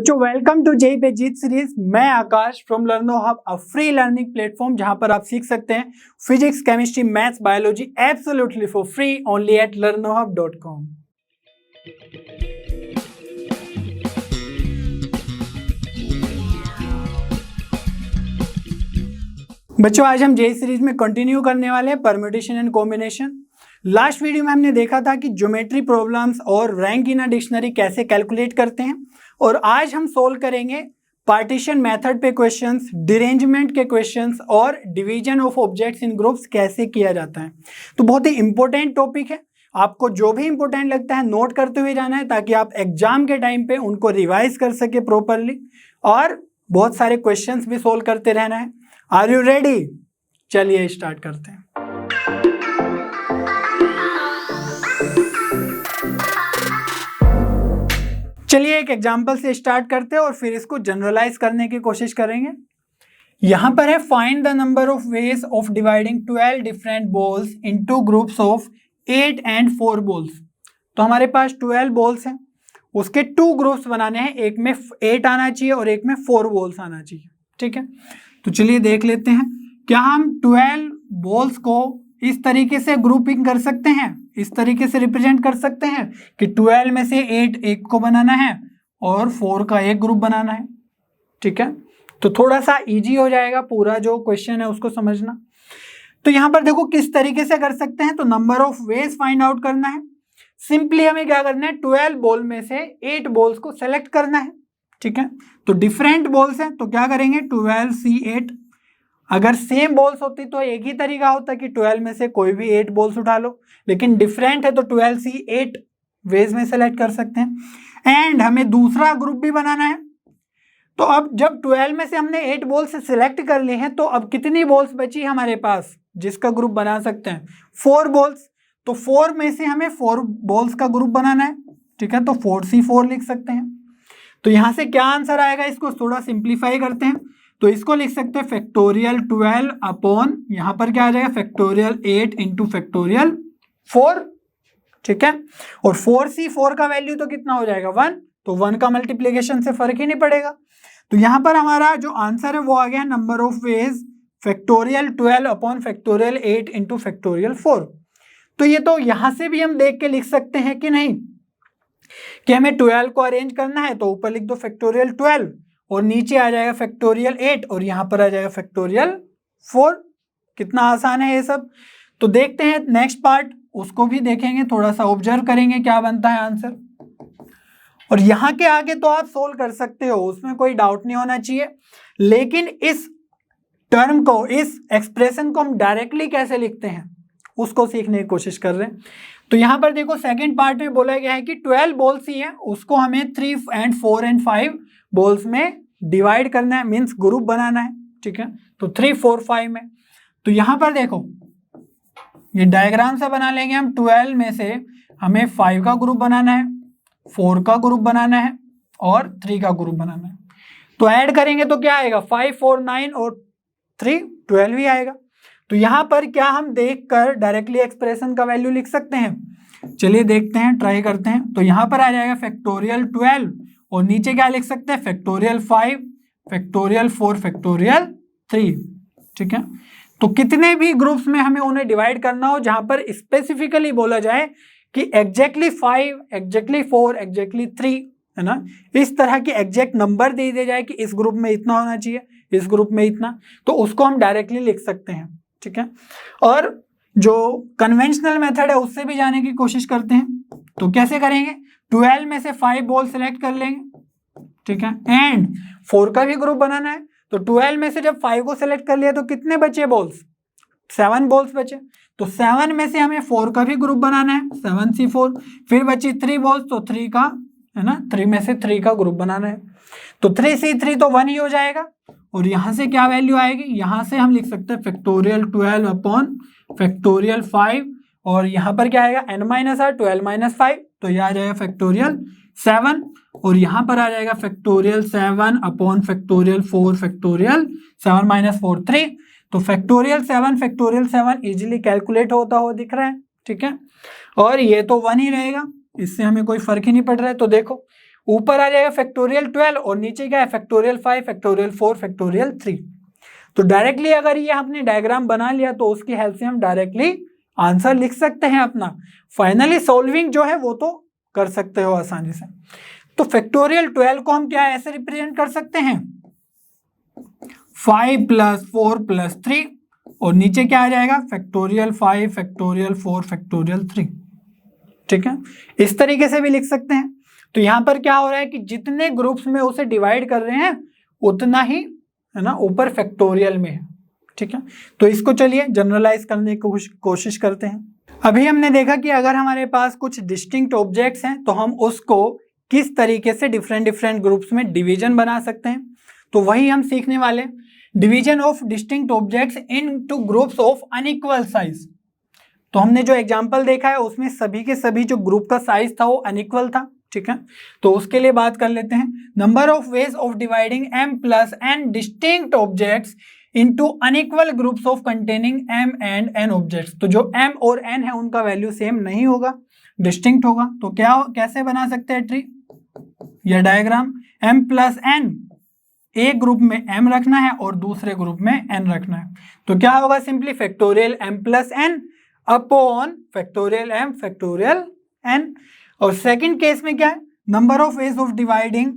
बच्चों welcome to JEE पे जीत सीरीज। मैं Akash from Learno Hub, a free learning platform जहां पर आप सीख सकते हैं physics, chemistry, maths, biology absolutely for free only at learnohub.com। बच्चों आज हम जेई सीरीज में कंटिन्यू करने वाले हैं permutation and combination. Last video में हमने देखा था कि ज्योमेट्री प्रॉब्लम्स और रैंक इन अ डिक्शनरी कैसे कैलकुलेट करते हैं, और आज हम सोल्व करेंगे पार्टीशन मेथड पे क्वेश्चंस, डिरेंजमेंट के क्वेश्चंस और division of objects in groups कैसे किया जाता है। तो बहुत ही इंपॉर्टेंट टॉपिक है, आपको जो भी इंपॉर्टेंट लगता है नोट करते हुए जाना है ताकि आप एग्जाम के टाइम पे उनको रिवाइज कर सके प्रॉपरली, और बहुत सारे क्वेश्चंस भी सोल्व करते रहना है। Are you ready? चलिए स्टार्ट करते हैं। चलिए एक एग्जांपल से स्टार्ट करते हैं और फिर इसको जनरलाइज करने की कोशिश करेंगे। यहां पर है find the number of ways of dividing 12 different balls into groups of 8 and 4 balls. तो हमारे पास 12 बॉल्स हैं, उसके 2 ग्रुप्स बनाने हैं, एक में 8 आना चाहिए और एक में 4 बॉल्स आना चाहिए। ठीक है, तो चलिए देख लेते हैं क्या हम 12 बॉल्स को इस तरीके से ग्रुपिंग कर सकते हैं, इस तरीके से रिप्रेजेंट कर सकते हैं कि 12 में से 8 एक को बनाना है और 4 का एक ग्रुप बनाना है। ठीक है, तो थोड़ा सा इजी हो जाएगा पूरा जो क्वेश्चन है उसको समझना। तो यहां पर देखो किस तरीके से कर सकते हैं। तो number of veg find out करना है। सिंपली हमें क्या करना है, 12 बॉल में से 8 बॉल्स को सेलेक्ट करना है। ठीक है, तो डिफरेंट बॉल्स हैं तो क्या करेंगे, 12C8। अगर सेम बॉल्स होती तो एक ही तरीका होता कि 12 में से कोई भी 8 बॉल्स उठा लो, लेकिन डिफरेंट है तो 12C8 वेज में सेलेक्ट कर सकते हैं। एंड हमें दूसरा ग्रुप भी बनाना है। तो अब जब 12 में से हमने 8 बॉल्स से सिलेक्ट कर लिए हैं तो अब कितनी बॉल्स बची हमारे पास जिसका ग्रुप बना सकते हैं, 4 बॉल्स। तो 4 में से हमें 4 बॉल्स का ग्रुप बनाना है। ठीक है, तो 4C4 लिख सकते हैं। तो यहां से क्या आंसर आएगा, इसको थोड़ा सिंप्लीफाई करते हैं तो इसको लिख सकते हैं फैक्टोरियल 12 अपॉन, यहां पर क्या आ जाएगा, फैक्टोरियल 8 इंटू फैक्टोरियल 4। ठीक है, और 4C4 का वैल्यू तो कितना हो जाएगा, 1। तो 1 का मल्टीप्लीकेशन से फर्क ही नहीं पड़ेगा। तो यहां पर हमारा जो आंसर है वो आ गया number of veg factorial 12 upon factorial 8 into factorial 4। तो ये तो यहां से भी हम देख के लिख सकते हैं कि नहीं कि हमें 12 को अरेंज करना है, तो ऊपर लिख दो फैक्टोरियल 12 और नीचे आ जाएगा फैक्टोरियल 8 और यहां पर आ जाएगा फैक्टोरियल 4। कितना आसान है ये सब। तो देखते हैं नेक्स्ट पार्ट, उसको भी देखेंगे, थोड़ा सा ऑब्जर्व करेंगे क्या बनता है आंसर। और यहां के आगे तो आप सोल्व कर सकते हो, उसमें कोई डाउट नहीं होना चाहिए, लेकिन इस टर्म को, इस एक्सप्रेशन को हम डायरेक्टली कैसे लिखते हैं उसको सीखने की कोशिश कर रहे हैं। तो यहां पर देखो सेकंड पार्ट में बोला गया है कि 12 बॉल्स ही है, उसको हमें 3 and 4 and 5 बॉल्स में डिवाइड करना है, मींस ग्रुप बनाना है। ठीक है, तो 3, 4, 5 में। तो यहां पर देखो ये डायग्राम से बना लेंगे हम। 12 में से हमें 5 का ग्रुप बनाना है, 4 का ग्रुप बनाना है और 3 का ग्रुप बनाना है। तो ऐड करेंगे तो क्या आएगा, 5, 4, 9 और 3 12 ही आएगा। तो यहां पर क्या हम देखकर डायरेक्टली एक्सप्रेशन का वैल्यू लिख सकते हैं? चलिए देखते हैं, ट्राई करते हैं। तो यहां पर आ जाएगा फैक्टोरियल 12 और नीचे क्या लिख सकते हैं, फैक्टोरियल 5, फैक्टोरियल 4, फैक्टोरियल 3। ठीक है, तो कितने भी ग्रुप्स में हमें उन्हें डिवाइड करना हो जहां पर स्पेसिफिकली बोला जाए कि एग्जैक्टली 5, एग्जैक्टली 4, एग्जैक्टली 3, है ना, इस तरह की एग्जैक्ट नंबर दे दिया जाए कि इस ग्रुप में इतना होना चाहिए, इस ग्रुप में इतना, तो उसको हम डायरेक्टली लिख सकते हैं। ठीक है, और जो कन्वेंशनल मेथड है उससे भी जाने की कोशिश करते हैं। तो कैसे करेंगे, 12 में से 5 बॉल सेलेक्ट कर लेंगे। ठीक है, एंड 4 का भी ग्रुप बनाना है। तो 12 में से जब 5 को सेलेक्ट कर लिया तो कितने बचे बॉल्स, 7 बॉल्स बचे। तो 7 में से हमें 4 का भी ग्रुप बनाना है, 7C4। फिर बची 3 बॉल्स, तो 3 का, है ना, 3 में से 3 का ग्रुप बनाना है। तो 3C3 तो 1 ही हो जाएगा। और यहां से क्या वैल्यू आएगी, यहां से हम लिख सकते हैं फैक्टोरियल 12 अपॉन फैक्टोरियल 5, और यहां पर क्या आएगा, n-r 12 - 5, तो यह आ जाएगा फैक्टोरियल 7, और यहां पर आ जाएगा फैक्टोरियल 7 अपॉन फैक्टोरियल 4, फैक्टोरियल 7 - 4 3। तो फैक्टोरियल 7 इजीली कैलकुलेट होता हुआ दिख रहा है। ठीक है, और ये तो 1 ही रहेगा, इससे हमें कोई फर्क ही नहीं पड़ रहा है। तो देखो ऊपर आ जाएगा फैक्टोरियल 12 और नीचे क्या है फैक्टोरियल 5, फैक्टोरियल 4, फैक्टोरियल 3। तो डायरेक्टली अगर ये आपने डायग्राम बना लिया तो उसकी हेल्प से हम डायरेक्टली आंसर लिख सकते हैं अपना। फाइनली सॉल्विंग जो है वो तो कर सकते हो आसानी से। तो फैक्टोरियल 12 को हम क्या ऐसे रिप्रेजेंट कर सकते हैं 5 + 4 + 3 और नीचे क्या आ जाएगा फैक्टोरियल 5, फैक्टोरियल 4, फैक्टोरियल 3। ठीक है, इस तरीके से भी लिख सकते हैं। तो यहां पर क्या हो रहा है कि जितने ग्रुप्स में उसे डिवाइड कर रहे हैं उतना ही है ना ऊपर फैक्टोरियल में है। ठीक है, तो इसको चलिए जनरलाइज करने की कोशिश करते हैं। अभी हमने देखा कि अगर हमारे पास कुछ डिस्टिंक्ट ऑब्जेक्ट्स हैं तो हम उसको किस तरीके से डिफरेंट डिफरेंट ग्रुप्स में डिवीजन बना सकते हैं। तो वही हम सीखने वाले, division of distinct objects into groups of unequal size. तो हमने जो एग्जांपल देखा है उसमें सभी के सभी जो ग्रुप का साइज था वो अनइक्वल था। ठीक है, तो उसके लिए बात कर लेते हैं। Number of ways of dividing m + n distinct objects into unequal groups of containing m and n objects. तो जो m और n है उनका वैल्यू सेम नहीं होगा, डिस्टिंक्ट होगा। तो कैसे बना सकते हैं ट्री या डायग्राम, m + n, एक ग्रुप में m रखना है और दूसरे ग्रुप में n रखना है। तो क्या होगा simply factorial m + n upon factorial m factorial n। और सेकंड केस में क्या है, number of ways of dividing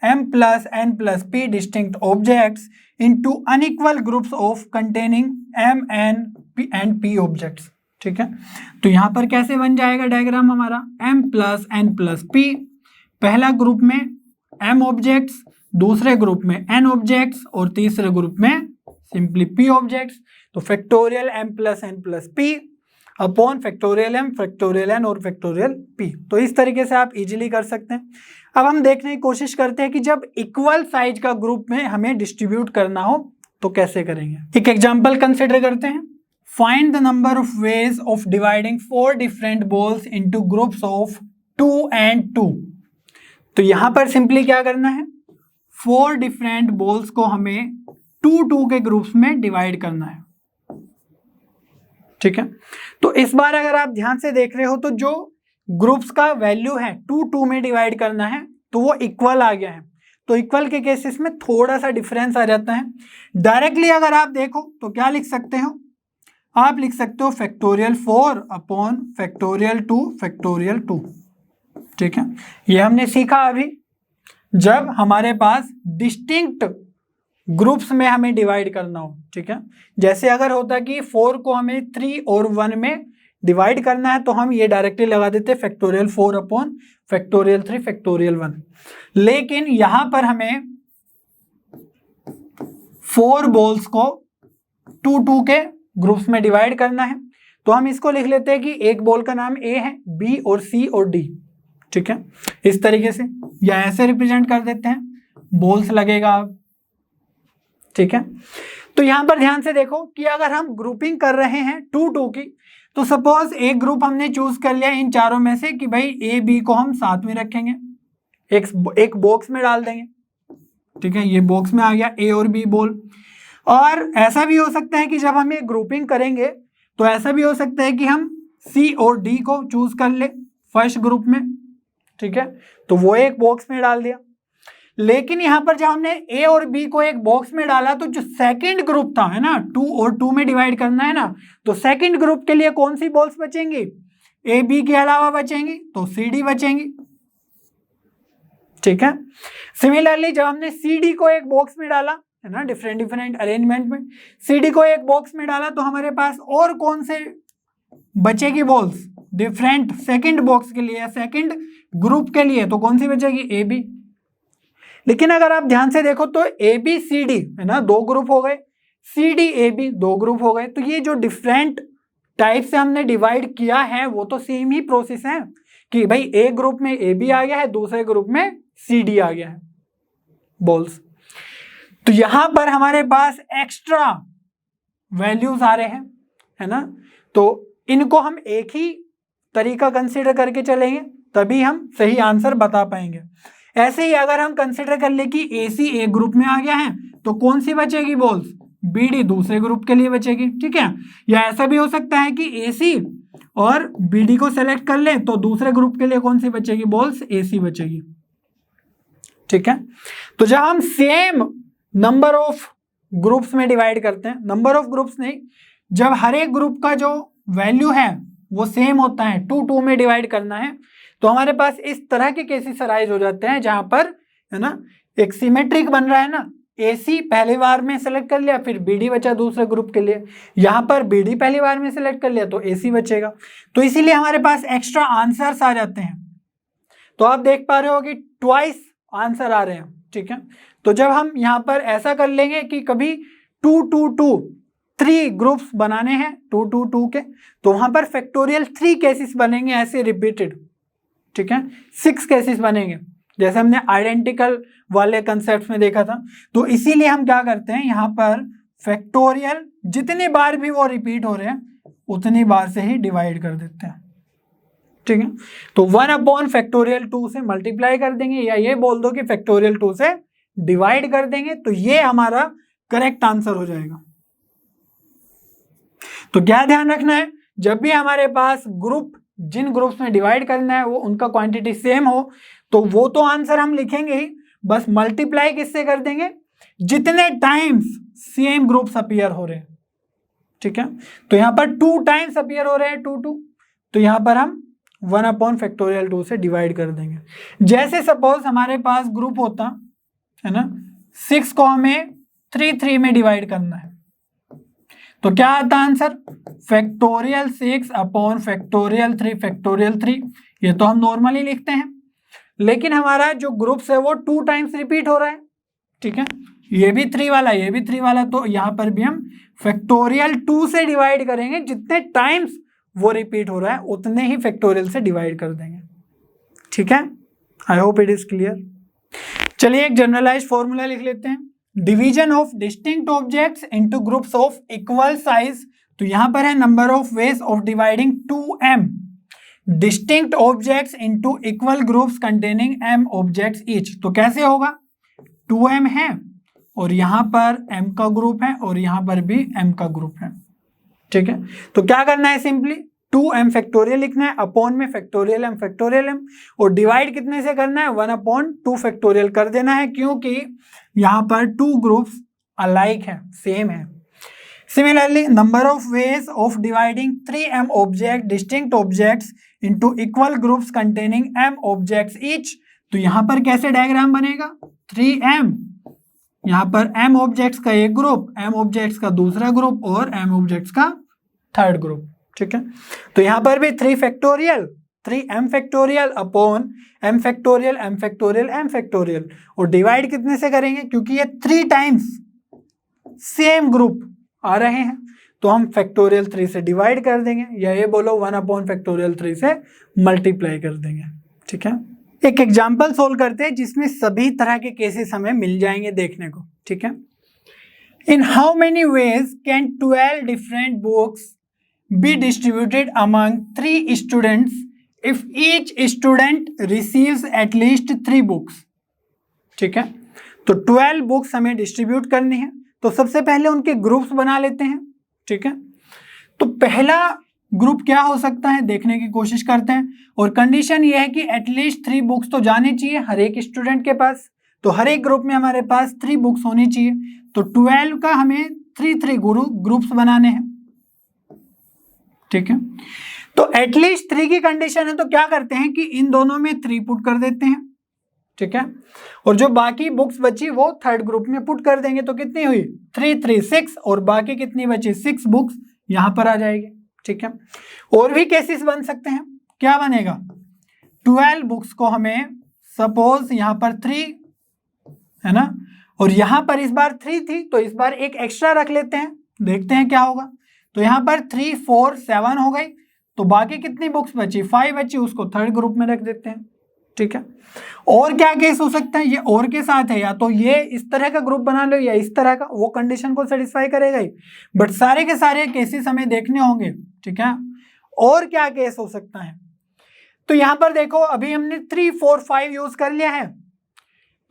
m + n + p distinct objects into unequal groups of containing m and p objects. ठीक है, तो यहां पर कैसे बन जाएगा डायग्राम हमारा, m + n + p, पहला ग्रुप में m ऑब्जेक्ट्स, दूसरे ग्रुप में n ऑब्जेक्ट्स और तीसरे ग्रुप में सिंपली p ऑब्जेक्ट्स। तो factorial m + n + p upon factorial m factorial n और फैक्टोरियल p। तो इस तरीके से आप इजीली कर सकते हैं। अब हम देखने की कोशिश करते हैं कि जब इक्वल साइज का ग्रुप में हमें डिस्ट्रीब्यूट करना हो तो कैसे करेंगे। एक एग्जांपल कंसिडर करते हैं। Find the number of ways of dividing 4 different balls into groups of 2 and 2। तो यहां पर सिंपली क्या करना है, 4 डिफरेंट बॉल्स को हमें 2 के ग्रुप्स में डिवाइड करना है। ठीक है, तो इस बार अगर आप ध्यान से देख रहे हो तो जो ग्रुप्स का वैल्यू है 2 में डिवाइड करना है तो वो इक्वल आ गया है। तो इक्वल के केसेस में थोड़ा सा डिफरेंस आ जाता है। डायरेक्टली अगर आप देखो तो क्या लिख सकते हो, आप लिख सकते हो फैक्टोरियल 4 अपॉन फैक्टोरियल 2 फैक्टोरियल 2। ठीक है, ये हमने सीखा अभी जब हमारे पास डिस्टिंक्ट ग्रुप्स में हमें डिवाइड करना हो। ठीक है, जैसे अगर होता कि 4 को हमें 3 और 1 में डिवाइड करना है तो हम ये डायरेक्टली लगा देते फैक्टोरियल 4 अपॉन फैक्टोरियल 3 फैक्टोरियल 1। लेकिन यहां पर हमें 4 बॉल्स को 2 के ग्रुप्स में डिवाइड करना है तो हम इसको लिख लेते हैं कि एक बॉल का नाम A है, B और C और D। ठीक है, इस तरीके से या ऐसे रिप्रेजेंट कर देते हैं, बॉल्स लगेगा अब। ठीक है, तो यहां पर ध्यान से देखो कि अगर हम ग्रुपिंग कर रहे हैं 2 की, तो सपोज एक ग्रुप हमने चूज कर लिया इन चारों में से कि भाई A B को हम साथ में रखेंगे, एक बॉक्स में डाल देंगे। ठीक है, ये बॉक्स में आ गया A और B बॉल। और ऐसा भी हो सकता है कि जब हम ये ग्रुपिंग करेंगे तो ऐसा भी हो सकता है कि हम C और D को चूज कर ले फर्स्ट ग्रुप में। ठीक है, तो वो एक बॉक्स में डाल दिया। लेकिन यहां पर जब हमने A और B को एक बॉक्स में डाला तो जो सेकंड ग्रुप था है ना, 2 और 2 में डिवाइड करना है ना, तो सेकंड ग्रुप के लिए कौन सी बॉल्स बचेंगी, A B के अलावा बचेंगी तो C D बचेंगी। ठीक है, सिमिलरली जब हमने C D को एक बॉक्स में डाला है ना, डिफरेंट डिफरेंट अरेंजमेंट में C D को एक बॉक्स में डाला तो हमारे पास और कौन से बचेगी बॉल्स डिफरेंट सेकंड बॉक्स के लिए, सेकंड ग्रुप के लिए, तो कौन सी बचेगी A B। लेकिन अगर आप ध्यान से देखो तो A B C D है ना 2 ग्रुप हो गए, C D A B 2 group हो गए। तो ये जो डिफरेंट टाइप से हमने डिवाइड किया है वो तो सेम ही प्रोसेस है कि भाई एक ग्रुप में A B आ गया है, दूसरे ग्रुप में C D आ गया है बॉल्स। तो यहां पर हमारे पास एक्स्ट्रा वैल्यूज आ रहे हैं है ना, तो इनको हम एक ही तरीका कंसीडर करके चलेंगे तभी हम सही आंसर बता पाएंगे। ऐसे ही अगर हम कंसिडर कर ले कि AC एक ग्रुप में आ गया है तो कौन सी बचेगी बॉल्स, BD दूसरे ग्रुप के लिए बचेगी। ठीक है, या ऐसा भी हो सकता है कि AC और BD को सेलेक्ट कर ले तो दूसरे ग्रुप के लिए कौन सी बचेगी बॉल्स, AC बचेगी। ठीक है। तो जब हम सेम नंबर ऑफ ग्रुप्स में डिवाइड करते हैं, नंबर ऑफ ग्रुप्स नहीं, जब हर एक ग्रुप का जो वैल्यू है वो सेम होता है, 2 में डिवाइड करना है, तो हमारे पास इस तरह के केसेस अराइज हो जाते हैं जहां पर, है ना, एक सिमेट्रिक बन रहा है ना, AC पहली बार में सेलेक्ट कर लिया, फिर BD बचा दूसरे ग्रुप के लिए, यहाँ पर BD पहली बार में सेलेक्ट कर लिया तो AC बचेगा, तो इसीलिए हमारे पास एक्स्ट्रा आंसर्स आ जाते हैं। तो आप देख पा रहे हो कि ट्वाइस आंसर आ रहे हैं, ठीक है। तो जब हम यहाँ पर ऐसा कर लेंगे कि कभी 2 2 2 3 ग्रुप्स बनाने हैं 2 2 2 के, तो वहां पर फैक्टोरियल 3 केसेस बनेंगे ऐसे रिपीटेड, ठीक है, 6 केसेस बनेंगे जैसे हमने आइडेंटिकल वाले कंसेप्ट में देखा था। तो इसीलिए हम क्या करते हैं, यहाँ पर फैक्टोरियल जितनी बार भी वो रिपीट हो रहे हैं उतनी बार से ही डिवाइड कर देते हैं, ठीक है। तो 1/2 से मल्टीप्लाई कर देंगे, या ये बोल दो कि फैक्टोरियल 2 से डिवाइड कर देंगे, तो ये हमारा करेक्ट आंसर हो जाएगा। तो क्या ध्यान रखना है, जब भी हमारे पास ग्रुप, जिन ग्रुप्स में डिवाइड करना है वो उनका क्वांटिटी सेम हो, तो वो तो आंसर हम लिखेंगे ही, बस मल्टीप्लाई किससे कर देंगे, जितने टाइम्स सेम ग्रुप्स अपीयर हो रहे हैं, ठीक है। तो यहां पर 2 टाइम्स अपीयर हो रहे हैं 2 2, तो यहां पर हम 1/2 से डिवाइड कर देंगे। जैसे सपोज हमारे पास ग्रुप होता है ना 6 को हमें 3 3 में डिवाइड करना है, तो क्या आता आंसर, फैक्टोरियल 6/3 ये तो हम नॉर्मली लिखते हैं, लेकिन हमारा जो ग्रुप्स है वो 2 टाइम्स रिपीट हो रहा है, ठीक है, ये भी 3 वाला, ये भी 3 वाला, तो यहां पर भी हम फैक्टोरियल 2 से डिवाइड करेंगे, जितने टाइम्स वो रिपीट हो रहा है उतने ही फैक्टोरियल से डिवाइड कर देंगे, ठीक है। I hope it is clear. चलिए एक जनरलाइज्ड फॉर्मूला लिख लेते हैं, division of distinct objects into groups of equal size. तो यहां पर है number of ways of dividing 2m distinct objects into equal groups containing m objects each. तो कैसे होगा, 2m है और यहां पर m का ग्रुप है और यहां पर भी m का ग्रुप है, ठीक है। तो क्या करना है, सिंपली 2m फैक्टोरियल लिखना है, अपॉन में फैक्टोरियल m, और डिवाइड कितने से करना है, 1/2 फैक्टोरियल कर देना है, क्योंकि यहां पर 2 ग्रुप्स अलाइक है, सेम है। Similarly number of ways of dividing 3m object distinct objects into equal groups containing m objects each. तो यहां पर कैसे डायग्राम बनेगा, 3m, यहां पर m ऑब्जेक्ट्स का एक ग्रुप, m ऑब्जेक्ट्स का दूसरा ग्रुप और m ऑब्जेक्ट्स का थर्ड ग्रुप, ठीक है। तो यहां पर भी 3m factorial upon m factorial, और डिवाइड कितने से करेंगे, क्योंकि ये 3 टाइम्स सेम ग्रुप आ रहे हैं, तो हम फैक्टोरियल 3 से डिवाइड कर देंगे, या ये बोलो 1/3 से मल्टीप्लाई कर देंगे, ठीक है। एक एग्जाम्पल सोल्व करते हैं जिसमें सभी तरह के केसेस हमें मिल जाएंगे देखने को, ठीक है। In how many ways can 12 different books be distributed among 3 students if each student receives at least 3 books, ठीक है। तो 12 बुक्स हमें डिस्ट्रीब्यूट करनी है, तो सबसे पहले उनके ग्रुप्स बना लेते हैं, ठीक है। तो पहला ग्रुप क्या हो सकता है देखने की कोशिश करते हैं, और कंडीशन ये है कि एटलीस्ट 3 बुक्स तो जानी चाहिए हर एक स्टूडेंट के पास, तो हर एक ग्रुप में हमारे पास 3 बुक्स होनी चाहिए, तो 12 का हमें 3 ग्रुप्स बनाने हैं, ठीक है। तो एटलीस्ट 3 की कंडीशन है, तो क्या करते हैं कि इन दोनों में 3 पुट कर देते हैं, ठीक है, और जो बाकी बुक्स बची वो थर्ड ग्रुप में पुट कर देंगे, तो कितनी हुई 3 3 6, और बाकी कितनी बची 6 बुक्स यहां पर आ जाएगी, ठीक है। और भी केसेस बन सकते हैं, क्या बनेगा, 12 बुक्स को हमें सपोज यहां पर 3 है ना, और यहां पर इस बार 3 थी, तो इस बार एक एक्स्ट्रा रख लेते हैं, देखते हैं क्या होगा। तो यहां पर 3 4 7 हो गई, तो बाकी कितनी बुक्स बची 5 बची, उसको थर्ड ग्रुप में रख देते हैं, ठीक है। और क्या केस हो सकता है, ये और के साथ है, या तो ये इस तरह का ग्रुप बना लो या इस तरह का, वो कंडीशन को सेटिस्फाई करेगा ही, बट सारे के सारे केसेस हमें देखने होंगे, ठीक है। और क्या केस हो सकता है, तो यहां पर देखो अभी हमने 3 4 5 यूज कर लिया है,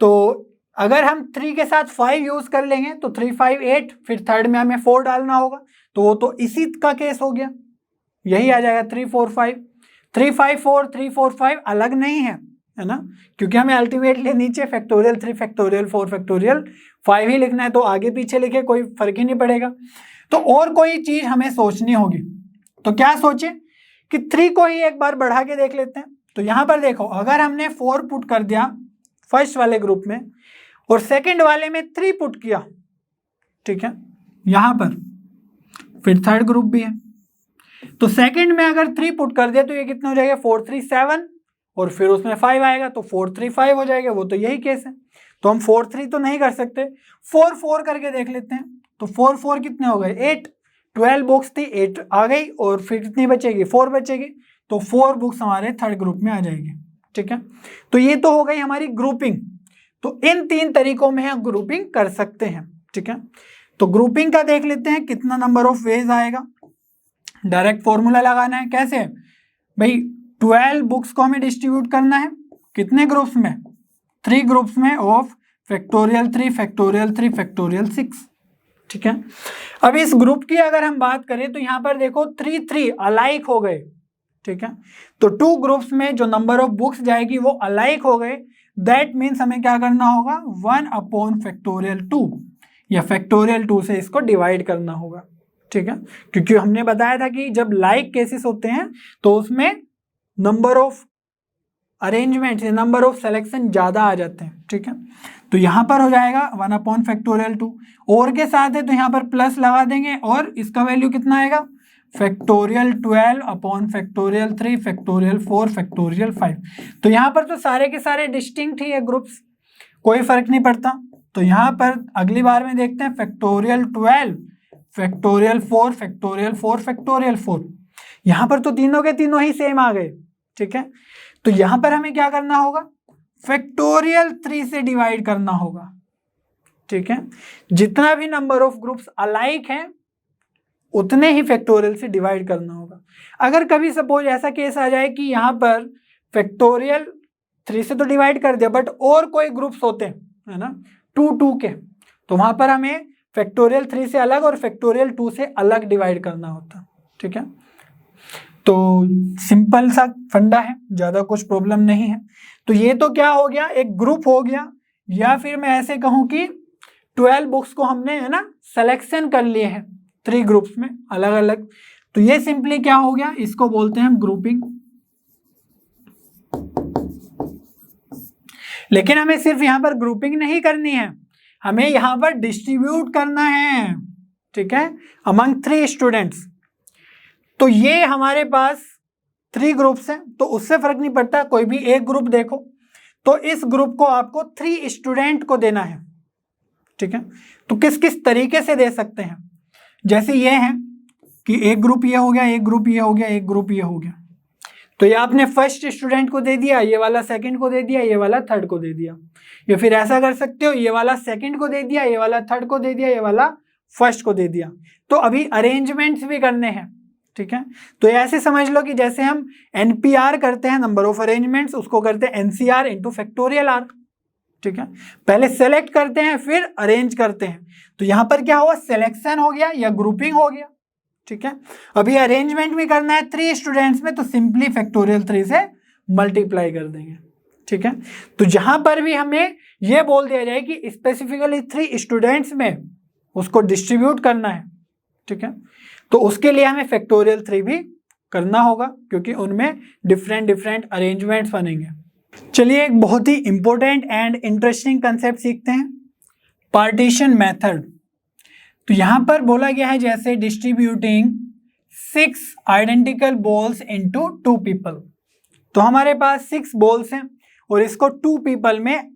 तो अगर हम 3 के साथ 5 यूज कर लेंगे तो 3 5 8, फिर थर्ड में हमें 4 डालना होगा, तो वो तो इसी का केस हो गया, यही आ जाएगा 3 4 5 3 5 4 3 4 5 अलग नहीं है है ना, क्योंकि हमें अल्टीमेटली नीचे फैक्टोरियल 3 फैक्टोरियल 4 फैक्टोरियल 5 ही लिखना है, तो आगे पीछे लिखे कोई फर्क ही नहीं पड़ेगा। तो और कोई चीज हमें सोचनी होगी, तो क्या सोचे कि 3 को ही एक बार बढ़ा के देख लेते हैं। तो यहां पर देखो, अगर हमने 4 पुट कर दिया फर्स्ट वाले ग्रुप में और सेकंड वाले में 3 पुट किया, ठीक है, यहां पर फिर थर्ड ग्रुप भी है, तो सेकंड में अगर 3 पुट कर दिया तो ये कितना हो जाएगा 4 3 7 और फिर उसमें 5 आएगा तो 4 3 5 हो जाएगा। वो तो यही केस है, तो हम 4 3 तो नहीं कर सकते, 4 4 करके देख लेते हैं। तो 4 4 कितने हो गए 8, 12 बुक्स थी 8 आ गई और फिर कितनी बचेगी 4 बचेगी, तो 4 बुक्स हमारे थर्ड ग्रुप में आ जाएगी। ठीक है, तो ये तो हो गई हमारी ग्रुपिंग। तो इन 3 तरीकों में हम ग्रुपिंग कर सकते हैं। ठीक है, तो ग्रुपिंग का देख लेते हैं कितना नंबर ऑफ वेज आएगा। डायरेक्ट फॉर्मूला लगाना है, कैसे भाई 12 बुक्स को हमें डिस्ट्रीब्यूट करना है कितने ग्रुप्स में 3 ग्रुप्स में ऑफ फैक्टोरियल 3 फैक्टोरियल 3 फैक्टोरियल 6। ठीक है, अब इस ग्रुप की अगर हम बात करें तो यहां पर देखो 3 3 अलाइक हो गए। ठीक है, तो 2 ग्रुप्स में जो नंबर ऑफ बुक्स जाएगी वो अलाइक हो गए, दैट मीन्स हमें क्या करना होगा 1 अपॉन फैक्टोरियल 2 या फैक्टोरियल 2 से इसको डिवाइड करना होगा। ठीक है, क्योंकि हमने बताया था कि जब लाइक केसेस होते हैं तो उसमें नंबर ऑफ अरेंजमेंट या नंबर ऑफ सिलेक्शन ज्यादा आ जाते हैं। ठीक है, तो यहां पर हो जाएगा 1 अपॉन फैक्टोरियल 2 और के साथ है तो यहां पर प्लस लगा देंगे और इसका वैल्यू कितना आएगा factorial 12 upon factorial 3 factorial 4 factorial 5। तो यहां पर तो सारे के सारे डिस्टिंक्ट ही है ग्रुप्स, कोई फर्क नहीं पड़ता। तो यहां पर अगली बार में देखते हैं फैक्टोरियल 12 फैक्टोरियल 4 फैक्टोरियल 4 फैक्टोरियल 4, यहां पर तो तीनों के तीनों ही सेम आ गए। ठीक है, तो यहां पर हमें क्या करना होगा फैक्टोरियल 3 से डिवाइड करना होगा। ठीक है, जितना भी नंबर ऑफ ग्रुप्स अलाइक हैं उतने ही फैक्टोरियल से डिवाइड करना होगा। अगर कभी सपोज ऐसा केस आ जाए कि यहां पर फैक्टोरियल 3 से तो डिवाइड कर दिया बट और कोई ग्रुप्स होते हैं, है ना, 2 2 के, तो वहां पर हमें फैक्टोरियल 3 से अलग और फैक्टोरियल 2 से अलग डिवाइड करना होता। ठीक है, तो सिंपल सा फंडा है, ज्यादा कुछ प्रॉब्लम नहीं है। तो ये तो क्या हो गया एक ग्रुप हो गया, या फिर मैं ऐसे कहूं कि 12 बुक्स को हमने, है ना, सिलेक्शन कर लिए हैं 3 ग्रुप्स में अलग अलग, तो ये सिंपली क्या हो गया, इसको बोलते हैं हम ग्रुपिंग। लेकिन हमें सिर्फ यहां पर ग्रुपिंग नहीं करनी है, हमें यहां पर डिस्ट्रीब्यूट करना है। ठीक है, अमंग 3 स्टूडेंट्स। तो ये हमारे पास 3 ग्रुप्स हैं, तो उससे फर्क नहीं पड़ता, कोई भी एक ग्रुप देखो, तो इस ग्रुप को आपको 3 स्टूडेंट को देना है। ठीक है, तो किस किस तरीके से दे सकते हैं, जैसे ये है कि एक ग्रुप ये हो गया, एक ग्रुप ये हो गया, एक ग्रुप ये हो गया, तो ये आपने फर्स्ट स्टूडेंट को दे दिया, ये वाला सेकंड को दे दिया, ये वाला थर्ड को दे दिया, या फिर ऐसा कर सकते हो ये वाला सेकंड को दे दिया, ये वाला थर्ड को दे दिया, ये वाला फर्स्ट को दे दिया। तो अभी अरेंजमेंट्स भी करने हैं। ठीक है, तो ऐसे समझ लो कि जैसे हम एनपीआर करते हैं नंबर ऑफ अरेंजमेंट्स, उसको करते हैं एनसीआर इंटू फैक्टोरियल आर। ठीक है, पहले सेलेक्ट करते हैं फिर अरेंज करते हैं, तो यहां पर क्या हुआ सिलेक्शन हो गया या ग्रुपिंग हो गया। ठीक है, अभी अरेंजमेंट भी करना है 3 स्टूडेंट्स में, तो सिंपली फैक्टोरियल 3 से मल्टीप्लाई कर देंगे। ठीक है, तो जहां पर भी हमें यह बोल दिया जाए कि स्पेसिफिकली 3 स्टूडेंट्स में उसको डिस्ट्रीब्यूट करना है, ठीक है, तो उसके लिए हमें फैक्टोरियल 3 भी करना होगा, क्योंकि उनमें डिफरेंट डिफरेंट अरेंजमेंट्स बनेंगे। चलिए एक बहुत ही इंपॉर्टेंट एंड इंटरेस्टिंग कंसेप्ट सीखते हैं, पार्टीशन मेथड। तो यहां पर बोला गया है जैसे distributing 6 identical balls into 2 people. तो हमारे पास 6 बॉल्स हैं और इसको 2 पीपल में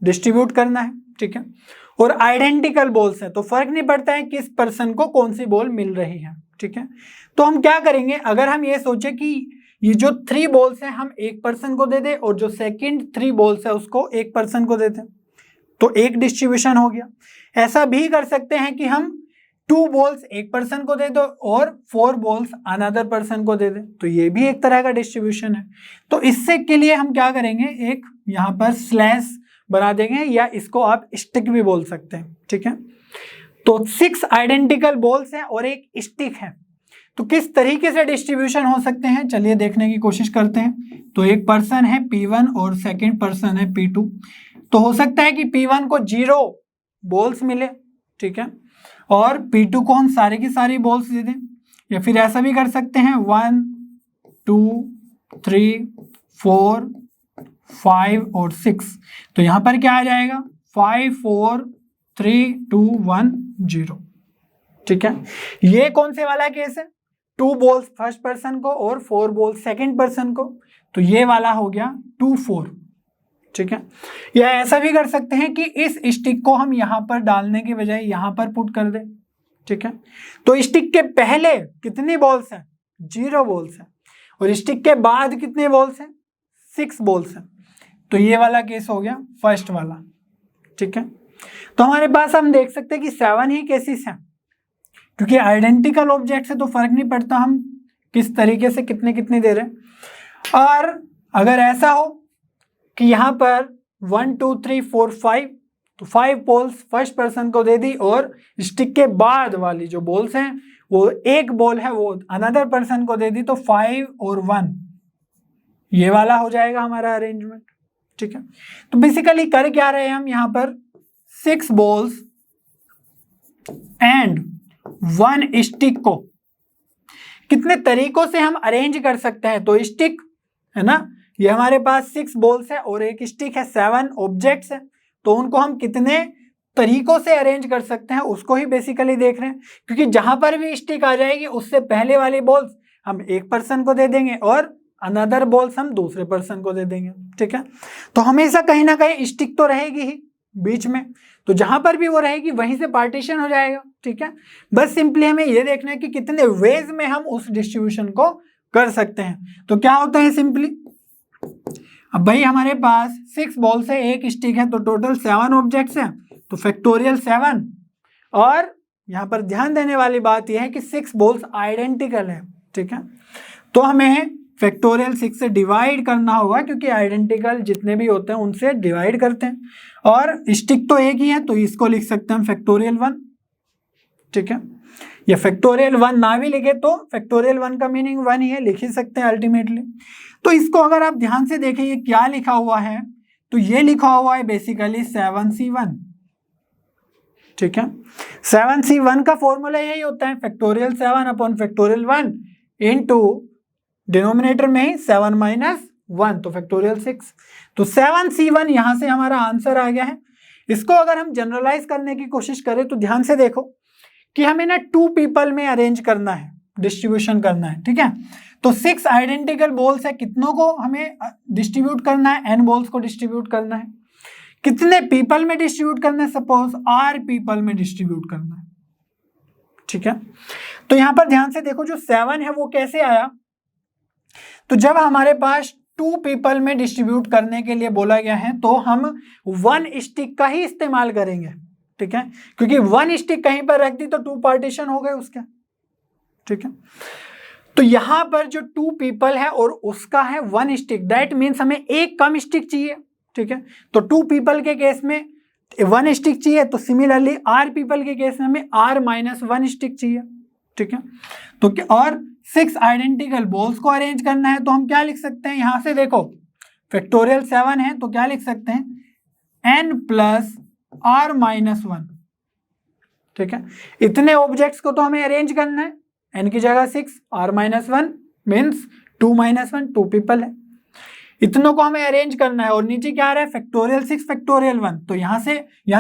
डिस्ट्रीब्यूट करना है। ठीक है, और आइडेंटिकल बॉल्स हैं तो फर्क नहीं पड़ता है किस पर्सन को कौन सी बॉल मिल रही है। ठीक है, तो हम क्या करेंगे, अगर हम ये सोचे कि ये जो 3 बॉल्स हैं हम एक पर्सन को दे दें और जो सेकंड 3 बॉल्स है उसको एक पर्सन को देते हैं, तो एक डिस्ट्रीब्यूशन हो गया। ऐसा भी कर सकते हैं कि हम 2 बॉल्स एक पर्सन को दे दो और 4 बॉल्स अनदर पर्सन को दे दें, तो ये भी एक तरह का डिस्ट्रीब्यूशन है। तो इससे के लिए हम क्या करेंगे, एक यहाँ पर स्लैश बना देंगे, या इसको आप स्टिक भी बोल सकते हैं। ठीक है, तो 6 आइडेंटिकल बॉल्स हैं और एक स्टिक है, तो किस तरीके से डिस्ट्रीब्यूशन हो सकते हैं, चलिए देखने की कोशिश करते हैं। तो एक पर्सन है P1 और सेकंड पर्सन है P2। तो हो सकता है कि P1 को 0 बॉल्स मिले, ठीक है, और P2 को हम सारे की सारी बॉल्स दे दें, या फिर ऐसा भी कर सकते हैं 1 2 3 4 5 और 6। तो यहां पर क्या आ जाएगा 5 4 3 2 1 0, ठीक है। ये कौन से वाला केस है, 2 बॉल्स फर्स्ट पर्सन को और 4 बॉल्स सेकंड पर्सन को, तो ये वाला हो गया 2 4, ठीक है। या ऐसा भी कर सकते हैं कि इस स्टिक को हम यहां पर डालने के बजाय यहां पर पुट कर दें, ठीक है। तो स्टिक के पहले कितनी बॉल्स हैं, 0 बॉल्स हैं, और स्टिक के बाद कितने बॉल्स हैं, 6 बॉल्स हैं। तो ये वाला केस हो गया फर्स्ट वाला, ठीक है। तो हमारे पास हम देख सकते हैं कि 7 ही केसेस हैं, क्योंकि आइडेंटिकल ऑब्जेक्ट से तो फर्क नहीं पड़ता हम किस तरीके से कितने कितने दे रहे हैं। और अगर ऐसा हो कि यहाँ पर 1 2 3 4 5, तो 5 बॉल्स फर्स्ट पर्सन को दे दी, और स्टिक के बाद वाली जो बॉल्स हैं वो एक बॉल है वो अनदर पर्सन को दे दी, तो 5 और 1 ये वाला हो जाएगा हमारा अरेंजमेंट, ठीक है। तो बेसिकली कर क्या रहे हैं हम यहाँ पर, 6 बॉल्स एंड 1 स्टिक को कितने तरीकों से हम अरेंज कर सकते हैं। तो स्टिक है ना, ये हमारे पास 6 बॉल्स है और एक स्टिक है, 7 ऑब्जेक्ट्स है, तो उनको हम कितने तरीकों से अरेंज कर सकते हैं उसको ही बेसिकली देख रहे हैं। क्योंकि जहां पर भी स्टिक आ जाएगी उससे पहले वाली बॉल्स हम एक पर्सन को दे देंगे और अनदर बॉल्स हम दूसरे पर्सन को दे देंगे, ठीक है। तो हमेशा कहीं ना कहीं स्टिक तो रहेगी ही बीच में, तो जहां पर भी वो रहेगी वहीं से पार्टीशन हो जाएगा, ठीक है। बस सिंपली हमें ये देखना है कि कितने वेज में हम उस डिस्ट्रीब्यूशन को कर सकते हैं। तो क्या होता है सिंपली, अब भाई हमारे पास 6 बॉल से एक स्टिक है, तो टोटल 7 ऑब्जेक्ट्स हैं, तो फैक्टोरियल 7। और यहाँ पर ध्यान देने वाली बात यह है कि 6 बॉल्स आइडेंटिकल है, ठीक है। तो हमें फैक्टोरियल 6 से डिवाइड करना होगा, क्योंकि आइडेंटिकल जितने भी होते हैं उनसे डिवाइड करते हैं, और स्टिक तो एक ही है, तो इसको लिख सकते हैं हम फैक्टोरियल 1, ठीक है। या फैक्टोरियल 1 ना भी लिखे तो फैक्टोरियल 1 का मीनिंग 1 ही है, लिख ही सकते हैं अल्टीमेटली। तो इसको अगर आप ध्यान से देखें ये क्या लिखा हुआ है, तो ये लिखा हुआ है बेसिकली 7C1, ठीक है। 7C1 का फॉर्मूला यही होता है, factorial 7 upon factorial 1 into denominator में ही 7 माइनस 1, तो फैक्टोरियल 6। तो 7C1 यहां से हमारा आंसर आ गया है। इसको अगर हम जनरलाइज करने की कोशिश करें तो ध्यान से देखो कि हमें ना 2 पीपल में अरेंज करना है, डिस्ट्रीब्यूशन करना है, ठीक है। तो 6 आइडेंटिकल बॉल्स है, कितनों को हमें डिस्ट्रीब्यूट करना है, n बॉल्स को डिस्ट्रीब्यूट करना है। कितने पीपल में डिस्ट्रीब्यूट करना है, सपोज r पीपल में डिस्ट्रीब्यूट करना है, ठीक है। तो यहां पर ध्यान से देखो जो 7 है वो कैसे आया, तो जब हमारे पास 2 पीपल में डिस्ट्रीब्यूट करने के लिए बोला गया है तो हम 1 स्टिक का ही इस्तेमाल करेंगे, ठीक है, क्योंकि 1 स्टिक कहीं पर रख दी तो 2 पार्टीशन हो गए उसके, ठीक है। तो यहां पर जो 2 पीपल है और उसका है 1 स्टिक, दैट मीन्स हमें एक कम स्टिक चाहिए, ठीक है। तो 2 पीपल के केस में 1 स्टिक चाहिए, तो सिमिलरली r पीपल के केस में हमें r-1 स्टिक चाहिए, ठीक है। तो और 6 आइडेंटिकल बॉल्स को अरेंज करना है, तो हम क्या लिख सकते हैं, यहां से देखो फैक्टोरियल 7 है तो क्या लिख सकते हैं n प्लस r-1, ठीक है। इतने ऑब्जेक्ट्स को तो हमें अरेंज करना है, n की जगह 6, r-1 मीन्स 2-1, 2 पीपल है, इतनों को हमें अरेंज करना है। और नीचे क्या आ रहा है फैक्टोरियल 6 फैक्टोरियल 1, तो यहां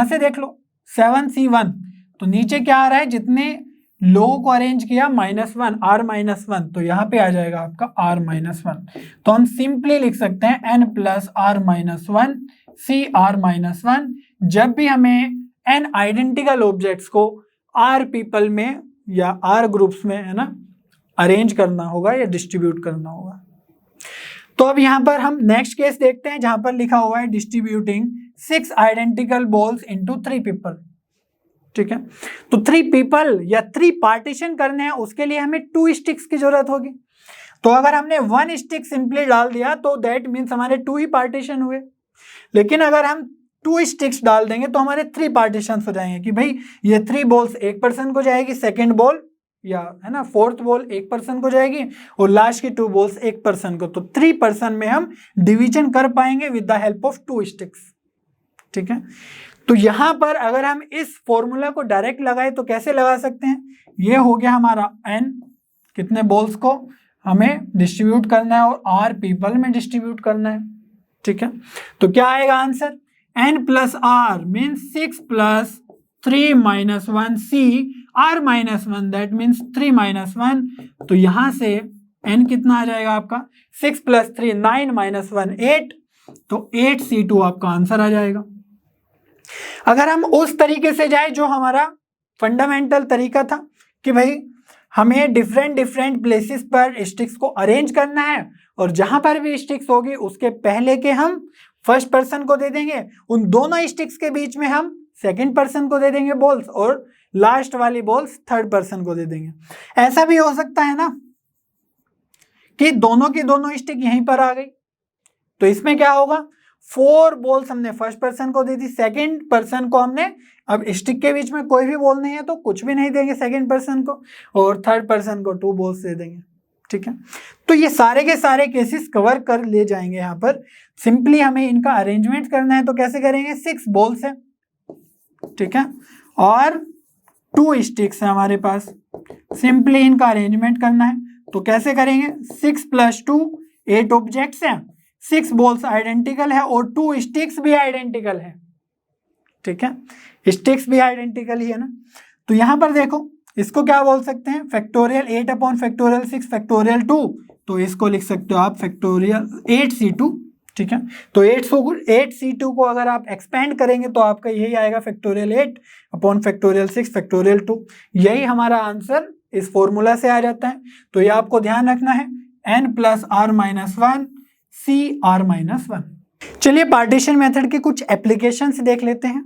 से देख लो 7C1, तो नीचे क्या आ रहा है, जितने लोगों को अरेंज किया -1 r-1, तो यहाँ पे आ जाएगा आपका r-1। तो हम सिंपली लिख सकते हैं n plus r-1 c r-1। जब भी हमें n आइडेंटिकल ऑब्जेक्ट्स को r पीपल में या r ग्रुप्स में, है ना, अरेंज करना होगा या डिस्ट्रीब्यूट करना होगा। तो अब यहाँ पर हम नेक्स्ट केस देखते हैं, जहां पर लिखा हुआ है distributing 6 identical balls into 3 people, ठीक है। तो 3 पीपल या 3 पार्टीशन करने हैं, उसके लिए हमें 2 स्टिक्स की जरूरत होगी। तो अगर हमने 1 स्टिक सिंपली डाल दिया तो दैट मीन्स हमारे 2 ही पार्टीशन हुए, लेकिन अगर हम 2 स्टिक्स डाल देंगे तो हमारे 3 पार्टीशन हो जाएंगे कि भाई ये 3 बॉल्स एक पर्सन को जाएगी, सेकेंड बॉल या है ना, फोर्थ बॉल एक पर्सन को जाएगी और लास्ट की 2 बॉल्स एक पर्सन को, तो 3 पर्सन में हम डिवीजन कर पाएंगे with the help of 2 sticks. ठीक है, तो यहां पर अगर हम इस फॉर्मूला को डायरेक्ट लगाए तो कैसे लगा सकते हैं, ये हो गया हमारा n, कितने बॉल्स को हमें डिस्ट्रीब्यूट करना है और r पीपल में डिस्ट्रीब्यूट करना है। ठीक है, तो क्या आएगा answer, n plus r means 6 plus 3 minus 1 c r minus 1 that means 3 minus 1, तो यहां से n कितना आ जाएगा आपका 6 प्लस 3 9 माइनस 1 8, तो 8c2 आपका आंसर आ जाएगा। अगर हम उस तरीके से जाए जो हमारा फंडामेंटल तरीका था कि भाई हमें डिफरेंट प्लेसेस पर स्टिक्स को अरेंज करना है और जहां पर भी स्टिक्स होगी उसके पहले के हम फर्स्ट पर्सन को दे देंगे, उन दोनों स्टिक्स के बीच में हम सेकंड पर्सन को दे देंगे बॉल्स और लास्ट वाली बॉल्स थर्ड पर्सन को दे देंगे। ऐसा भी हो सकता है ना कि दोनों की दोनों स्टिक यहीं पर आ गई, तो इसमें क्या होगा, 4 बॉल्स हमने फर्स्ट पर्सन को दे दी, सेकंड पर्सन को हमने, अब स्टिक के बीच में कोई भी बॉल नहीं है तो कुछ भी नहीं देंगे सेकंड पर्सन को, और थर्ड पर्सन को 2 बॉल्स दे देंगे। ठीक है, तो ये सारे के सारे केसेस कवर कर ले जाएंगे। यहाँ पर सिंपली हमें इनका अरेंजमेंट करना है, तो कैसे करेंगे, 6 बॉल्स है, ठीक है, और 2 स्टिक्स है हमारे पास, सिंपली इनका अरेंजमेंट करना है, तो कैसे करेंगे, 6 प्लस 2 8 ऑब्जेक्ट्स हैं, 6 बॉल्स आइडेंटिकल है और 2 स्टिक्स भी आइडेंटिकल है। ठीक है, स्टिक्स भी आइडेंटिकल ही है ना, तो यहां पर देखो इसको क्या बोल सकते हैं, फैक्टोरियल 8 अपॉन फैक्टोरियल 6 फैक्टोरियल 2, तो इसको लिख सकते हो आप फैक्टोरियल 8c2। ठीक है, तो 8c2 को अगर आप एक्सपेंड करेंगे तो आपका यही आएगा फैक्टोरियल 8 अपॉन फैक्टोरियल 6 फैक्टोरियल 2, यही हमारा आंसर इस फॉर्मूला से आ जाता है। तो ये आपको ध्यान रखना है, n plus r minus 1 C r minus 1। चलिए पार्टीशन मेथड के कुछ एप्लीकेशंस देख लेते हैं।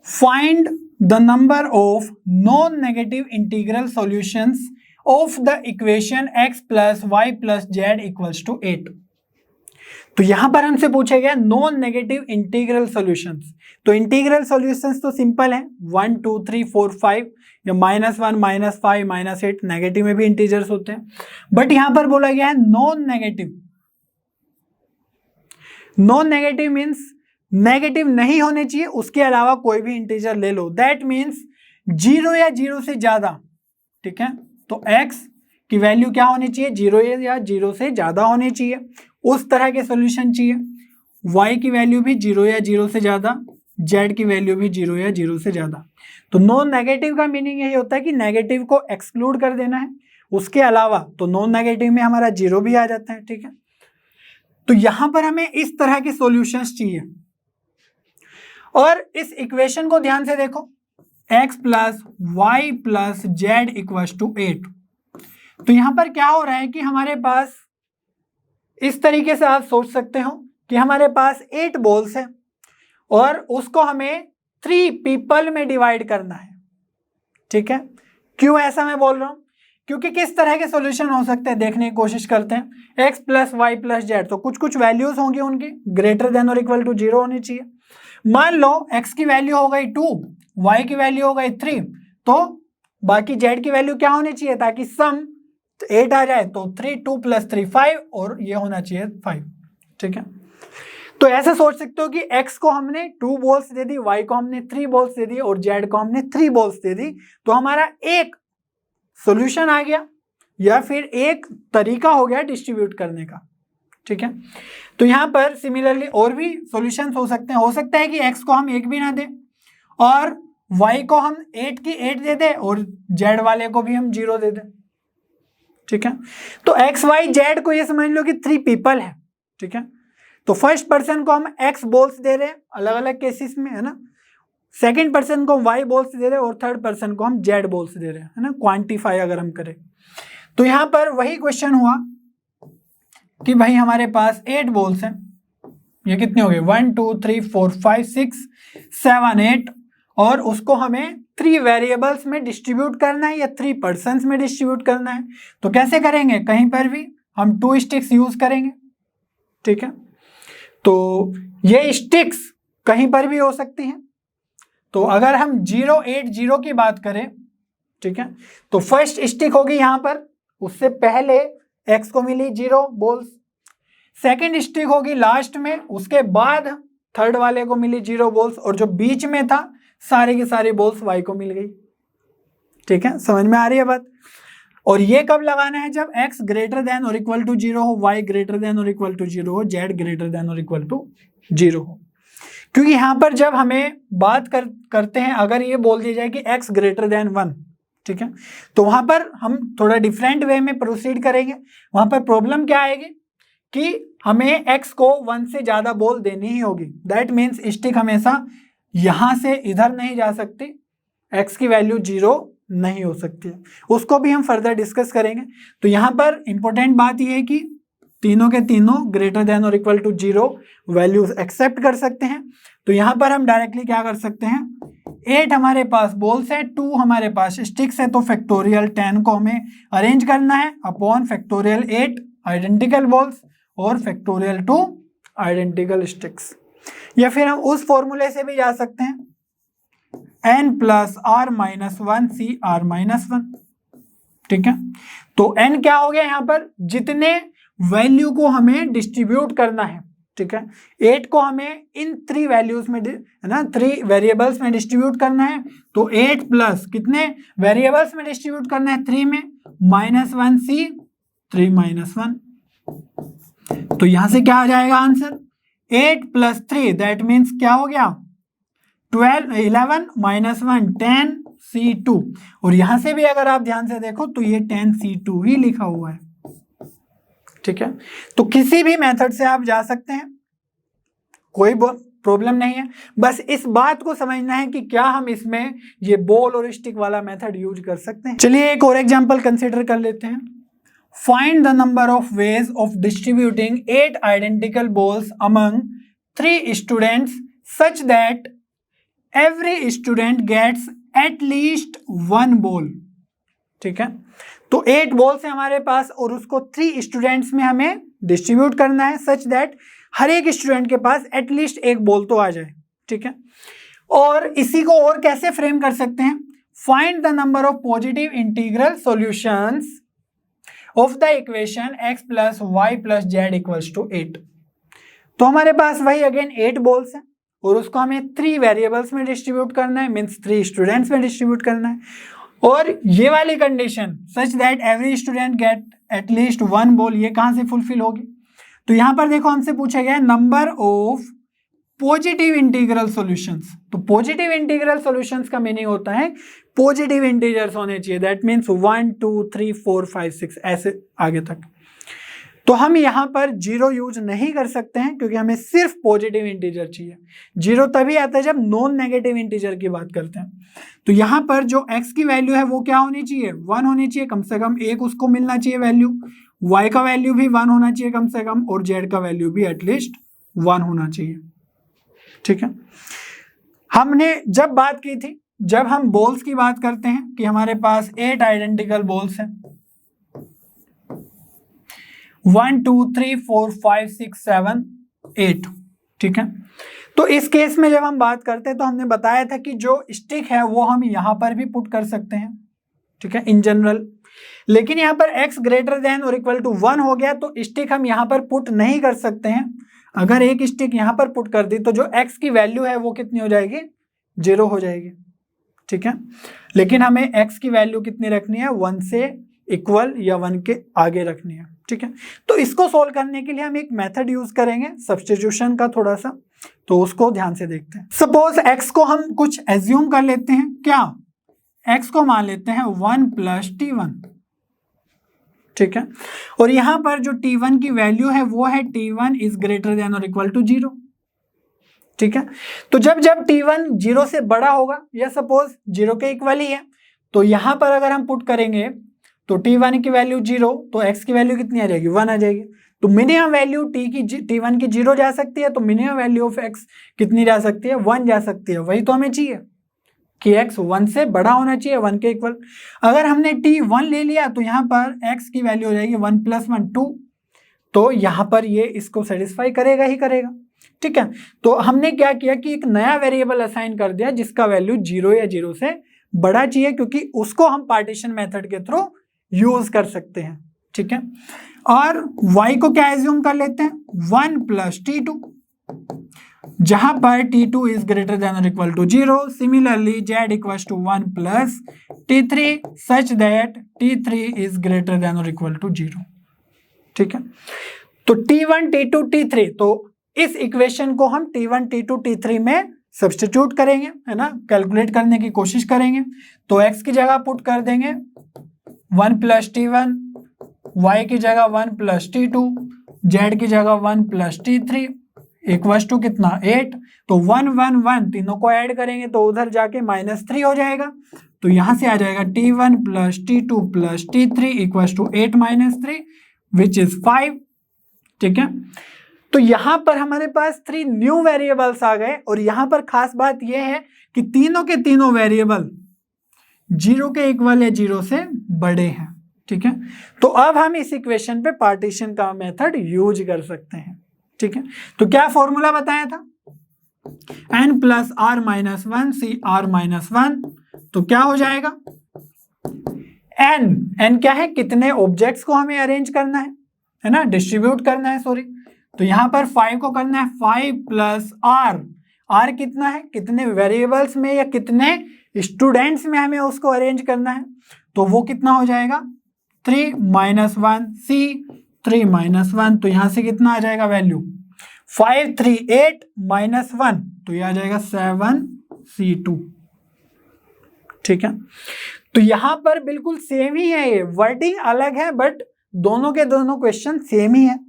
Find the number of non negative integral solutions of the equation x plus y plus z equals to 8। तो यहां पर हमसे पूछा गया नॉन नेगेटिव इंटीग्रल सॉल्यूशंस, तो इंटीग्रल सॉल्यूशंस तो सिंपल है 1 2 3 4 5 या -1 -5 -8, नेगेटिव में भी इंटीजर्स होते हैं, बट यहां पर बोला गया है non negative. Non negative means negative नहीं होने चाहिए, उसके अलावा कोई भी इंटीजर ले लो, दैट मीन्स 0 या 0 से ज्यादा। ठीक है, तो x की वैल्यू क्या होनी चाहिए, 0 या 0 से ज्यादा होनी चाहिए, उस तरह के सॉल्यूशन चाहिए। y की वैल्यू भी 0 या 0 से ज्यादा, z की वैल्यू भी 0 या 0 से ज्यादा। तो नॉन नेगेटिव का मीनिंग यही होता है कि नेगेटिव को एक्सक्लूड कर देना है, उसके अलावा तो नॉन नेगेटिव में हमारा 0 भी आ जाता है। ठीक है, तो यहां पर हमें इस तरह के सॉल्यूशंस चाहिए, और इस इक्वेशन को ध्यान से देखो, x plus y plus z equal to 8। तो यहां पर क्या हो रहा है कि हमारे पास इस तरीके से आप सोच सकते हो कि हमारे पास 8 बॉल्स है और उसको हमें 3 पीपल में डिवाइड करना है। ठीक है, क्यों ऐसा मैं बोल रहा हूं, क्योंकि किस तरह के सॉल्यूशन हो सकते हैं देखने की कोशिश करते हैं। x plus y plus z, तो कुछ कुछ वैल्यूज होंगी उनकी ग्रेटर देन और इक्वल टू 0 होनी चाहिए। मान लो x की वैल्यू हो गई 2, y की वैल्यू हो गई 3, तो बाकी z की वैल्यू क्या होनी चाहिए ताकि सम 8 आ जाए, तो 3 2 प्लस 3 5 और ये होना चाहिए 5। ठीक है, तो ऐसा सोच सकते हो कि x को हमने 2 बॉल्स दे दी, y को हमने 3 बॉल्स दे दी और z को हमने 3 बॉल्स दे दी, तो हमारा एक सॉल्यूशन आ गया या फिर एक तरीका हो गया डिस्ट्रीब्यूट करने का। ठीक है, तो यहां पर सिमिलरली और भी सॉल्यूशंस हो सकते हैं, हो सकता है कि x को हम 1 भी ना दें और y को हम 8 की 8 दे दें और z वाले को भी हम 0 दे दें। ठीक है, तो x y z को ये समझ लो कि 3 पीपल है। ठीक है, तो फर्स्ट पर्सन को हम x बॉल्स दे रहे हैं अलग अलग केसेस में, है ना, सेकंड पर्सन को y बॉल्स दे रहे हैं और थर्ड पर्सन को हम z बॉल्स दे रहे हैं, है ना, क्वांटिफाई अगर हम करें तो यहां पर वही क्वेश्चन हुआ कि भाई हमारे पास 8 बॉल्स हैं, ये कितने हो गए 1 2 3 4 5 6 7 8, और उसको हमें 3 वेरिएबल्स में डिस्ट्रीब्यूट करना है या 3 पर्सन्स में डिस्ट्रीब्यूट करना है। तो कैसे करेंगे, कहीं पर भी हम 2 स्टिक्स यूज करेंगे। ठीक है, तो ये स्टिक्स कहीं पर भी हो सकती हैं। तो अगर हम 0 8 0 की बात करें ठीक है। तो फर्स्ट स्टिक होगी यहां पर, उससे पहले x को मिली 0 बॉल्स। सेकंड स्टिक होगी लास्ट में, उसके बाद थर्ड वाले को मिली 0 बॉल्स, और जो बीच में था सारे की सारी बॉल्स y को मिल गई। ठीक है, समझ में आ रही है बात। और ये कब लगाना है, जब x ग्रेटर देन और इक्वल टू 0 हो, y ग्रेटर देन और इक्वल टू 0 हो, z ग्रेटर देन और इक्वल टू 0 हो। क्योंकि यहां पर जब हमें बात करते हैं, अगर ये बोल दिया जाए कि x ग्रेटर देन 1, ठीक है, तो वहां पर हम थोड़ा डिफरेंट वे में प्रोसीड करेंगे। वहां पर प्रॉब्लम क्या आएगी कि हमें x को 1 से ज्यादा बॉल देनी ही होगी। दैट मीन्स स्टिक हमेशा यहां से इधर नहीं जा सकती, x की वैल्यू 0 नहीं हो सकती है, उसको भी हम फर्दर डिस्कस करेंगे। तो यहां पर इंपॉर्टेंट बात यह है कि तीनों के तीनों ग्रेटर देन और इक्वल टू 0 वैल्यूज एक्सेप्ट कर सकते हैं। तो यहां पर हम डायरेक्टली क्या कर सकते हैं, 8 हमारे पास बॉल्स है, 2 हमारे पास स्टिक्स है, तो फैक्टोरियल 10 को हमें अरेंज करना है अपॉन फैक्टोरियल 8 आइडेंटिकल बॉल्स और फैक्टोरियल 2 आइडेंटिकल स्टिक्स। या फिर हम उस फॉर्मूले से भी जा सकते हैं, n plus r minus 1 c r minus 1। ठीक है, तो n क्या हो गया यहाँ पर, जितने वैल्यू को हमें डिस्ट्रीब्यूट करना है। ठीक है, 8 को हमें इन 3 वैल्यूज में है ना, 3 वेरिएबल्स में डिस्ट्रीब्यूट करना है। तो 8 प्लस कितने वेरिएबल्स में डिस्ट्रीब्यूट करना है, 3 में, माइनस 1 c 3 माइनस 1। तो यहां से क्या आ जाएगा आंसर, 8 प्लस 3 दैट मीन्स क्या हो गया 11 माइनस 1 10 c2। और यहां से भी अगर आप ध्यान से देखो तो ये 10 c2 ही लिखा हुआ है। ठीक है, तो किसी भी मेथड से आप जा सकते हैं, कोई प्रॉब्लम नहीं है। बस इस बात को समझना है कि क्या हम इसमें ये बॉल और स्टिक वाला मेथड यूज कर सकते हैं। चलिए एक और एग्जांपल कंसीडर कर लेते हैं। Find the number of ways of distributing 8 identical balls among 3 students such that every student gets at least 1 ball. ठीक है, तो 8 बॉल्स है हमारे पास और उसको 3 स्टूडेंट्स में हमें डिस्ट्रीब्यूट करना है सच दैट हर एक स्टूडेंट के पास एटलीस्ट 1 बॉल तो आ जाए। ठीक है, और इसी को और कैसे फ्रेम कर सकते हैं, find the number of positive integral solutions of the equation x plus y plus z equals to 8। तो हमारे पास वही अगेन 8 बॉल्स है और उसको हमें 3 वेरिएबल्स में डिस्ट्रीब्यूट करना है, मीन्स 3 स्टूडेंट्स में डिस्ट्रीब्यूट करना है। और ये वाली condition such that every student get at least 1 ball, ये कहां से फुलफिल होगी, तो यहां पर देखो हमसे पूछा गया है number of positive integral solutions. तो पॉजिटिव इंटीग्रल सॉल्यूशंस का मीनिंग होता है पॉजिटिव इंटीजर्स होने चाहिए, दैट मीन्स 1 2 3 4 5 6 ऐसे आगे तक। तो हम यहां पर 0 यूज नहीं कर सकते हैं क्योंकि हमें सिर्फ पॉजिटिव इंटीजर चाहिए। 0 तभी आता है जब नॉन नेगेटिव इंटीजर की बात करते हैं। तो यहां पर जो x की वैल्यू है वो क्या होनी चाहिए, 1 होनी चाहिए, कम से कम 1 उसको मिलना चाहिए वैल्यू। y का वैल्यू भी 1 होना चाहिए कम से कम, और z का वैल्यू भी एटलीस्ट 1 होना चाहिए। ठीक है, हमने जब बात की थी, जब हम बॉल्स की बात करते हैं कि हमारे पास 8 आइडेंटिकल बॉल्स हैं, 1 2 3 4 5 6 7 8। ठीक है, तो इस केस में जब हम बात करते हैं तो हमने बताया था कि जो स्टिक है वो हम यहां पर भी पुट कर सकते हैं। ठीक है, इन जनरल, लेकिन यहां पर x ग्रेटर देन और इक्वल टू 1 हो गया तो स्टिक हम यहां पर पुट नहीं कर सकते हैं। अगर एक स्टिक यहां पर पुट कर दी तो जो x की वैल्यू है वो कितनी हो जाएगी, 0 हो जाएगी। ठीक है, लेकिन हमें x की वैल्यू कितनी रखनी है, 1 से इक्वल या 1 के आगे रखनी है। ठीक है, तो इसको सोल्व करने के लिए हम एक मेथड यूज करेंगे सब्स्टिट्यूशन का थोड़ा सा, तो उसको ध्यान से देखते हैं। सपोज x को हम कुछ एज्यूम कर लेते हैं, क्या x को मान लेते हैं 1 प्लस t1। ठीक है, और यहां पर जो t1 की वैल्यू है वो है t1 इज ग्रेटर देन और इक्वल टू 0। ठीक है, तो जब t1 0 से बड़ा होगा या सपोज 0 के इक्वल ही है, तो यहां पर अगर हम पुट करेंगे तो t1 की वैल्यू 0, तो x की वैल्यू कितनी आ जाएगी, 1 आ जाएगी। तो मिनिमम वैल्यू t1 की 0 जा सकती है, तो मिनिमम वैल्यू ऑफ x कितनी जा सकती है, 1 जा सकती है। वही तो हमें चाहिए कि x 1 से बड़ा होना चाहिए, 1 के इक्वल। अगर हमने t1 ले लिया तो यहाँ पर x की वैल्यू हो जाएगी 1 + 1 2, तो यहाँ पर ये इसको सेटिस्फाई करेगा ही करेगा। ठीक है, तो हमने क्या किया कि एक नया वेरिएबल असाइन कर दिया जिसका वैल्यू 0 या 0 से बड़ा चाहिए, क्योंकि उसको हम पार्टीशन मेथड के थ्रू यूज कर सकते हैं, ठीक है। और y को क्या एज्यूम कर लेते हैं, 1 + t2, जहां पर t2 इज ग्रेटर देन और equal to 0। Similarly z equals to 1 + t3 such that t3 is greater than और इक्वल टू 0, ठीक है। तो t1 t2 t3, तो इस इक्वेशन को हम t1 t2 t3 में सब्स्टिट्यूट करेंगे, है ना, कैलकुलेट करने की कोशिश करेंगे। तो x की जगह पुट कर देंगे 1 + t1, y की जगह 1 + t2, z की जगह 1 + t3 इक्वल्स टू कितना 8। तो 1 1 1 तीनों को ऐड करेंगे तो उधर जाके -3 हो जाएगा। तो यहां से आ जाएगा t1 + t2 + t3 equals to 8 - 3 which is 5, ठीक है। तो यहां पर हमारे पास 3 न्यू वेरिएबल्स आ गए, और यहां पर खास बात यह है कि तीनों के तीनों वेरिएबल 0 के इक्वल या 0 से बड़े हैं, ठीक है। तो अब हम इस इक्वेशन पे पार्टीशन का मेथड यूज कर सकते हैं, ठीक है। तो क्या फॉर्मूला बताया था, n + r - 1 c r - 1, तो क्या हो जाएगा, n क्या है, कितने ऑब्जेक्ट्स को हमें अरेंज करना है ना, डिस्ट्रीब्यूट करना है, सॉरी। तो यहां पर 5 को करना है 5 + r कितना है, कितने वेरिएबल्स में या कितने स्टूडेंट्स में हमें उसको अरेंज करना है, तो वो कितना हो जाएगा 3 - 1 c 3 - 1, तो यहां से कितना आ जाएगा वैल्यू 5 3 8 -1, तो ये आ जाएगा 7 c2, ठीक है। तो यहां पर बिल्कुल सेम ही है, ये वर्डिंग अलग है बट दोनों के दोनों क्वेश्चन सेम ही है,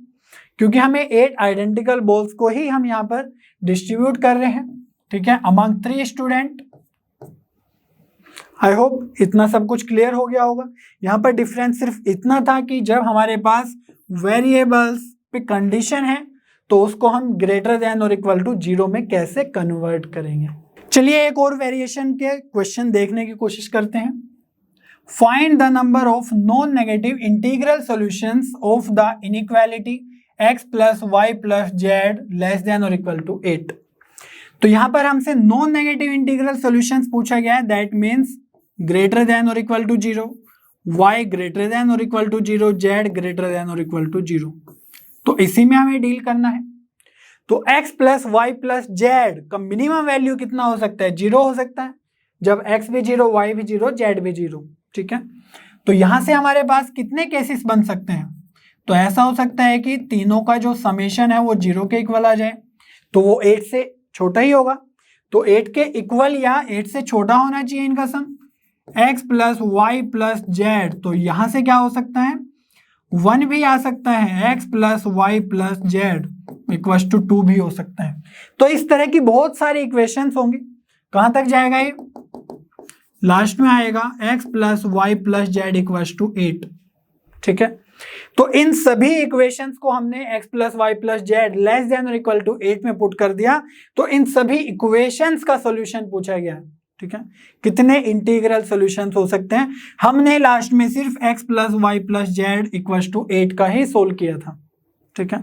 क्योंकि हमें 8 आइडेंटिकल बॉल्स को ही हम यहां पर डिस्ट्रीब्यूट कर रहे हैं, ठीक है, अमंग 3 स्टूडेंट। आई होप इतना सब कुछ क्लियर हो गया होगा। यहां पर डिफरेंस सिर्फ इतना था कि जब हमारे पास वेरिएबल्स पे कंडीशन है तो उसको हम ग्रेटर देन और इक्वल टू 0 में कैसे कन्वर्ट करेंगे। चलिए एक और वेरिएशन के क्वेश्चन देखने की कोशिश करते हैं। Find the number of non negative integral solutions of the inequality x + y + z less than और इक्वल टू 8। तो यहां पर हमसे नॉन नेगेटिव इंटीग्रल सॉल्यूशंस पूछा गया है, दैट मींस ग्रेटर देन और equal to 0, y greater than और equal to 0, z greater than और इक्वल टू 0। तो इसी में हमें डील करना है। तो x + y + z का मिनिमम वैल्यू कितना हो सकता है, 0 हो सकता है, जब x भी 0 y भी 0 z भी 0, ठीक है। तो यहां से हमारे पास कितने केसेस बन सकते हैं, तो ऐसा हो सकता है कि तीनों का जो समेशन है वो 0 के इक्वल आ जाए, तो वो 8 से छोटा ही होगा, तो 8 के इक्वल या 8 से छोटा होना चाहिए इनका सम, x + y + z। तो यहां से क्या हो सकता है 1 भी आ सकता है, x + y + z equal to 2 भी हो सकता है। तो इस तरह की बहुत सारी इक्वेशंस होंगी। कहां तक जाएगा ये, लास्ट में आएगा x + y + z equal to 8, ठीक है। तो इन सभी इक्वेशंस को हमने x + y + z less than और इक्वल टू 8 में पुट कर दिया, तो इन सभी इक्वेशंस का सॉल्यूशन पूछा गया, ठीक है। कितने इंटीग्रल सॉल्यूशंस हो सकते हैं, हमने लास्ट में सिर्फ x + y + z equal to 8 का ही सोल्व किया था, ठीक है।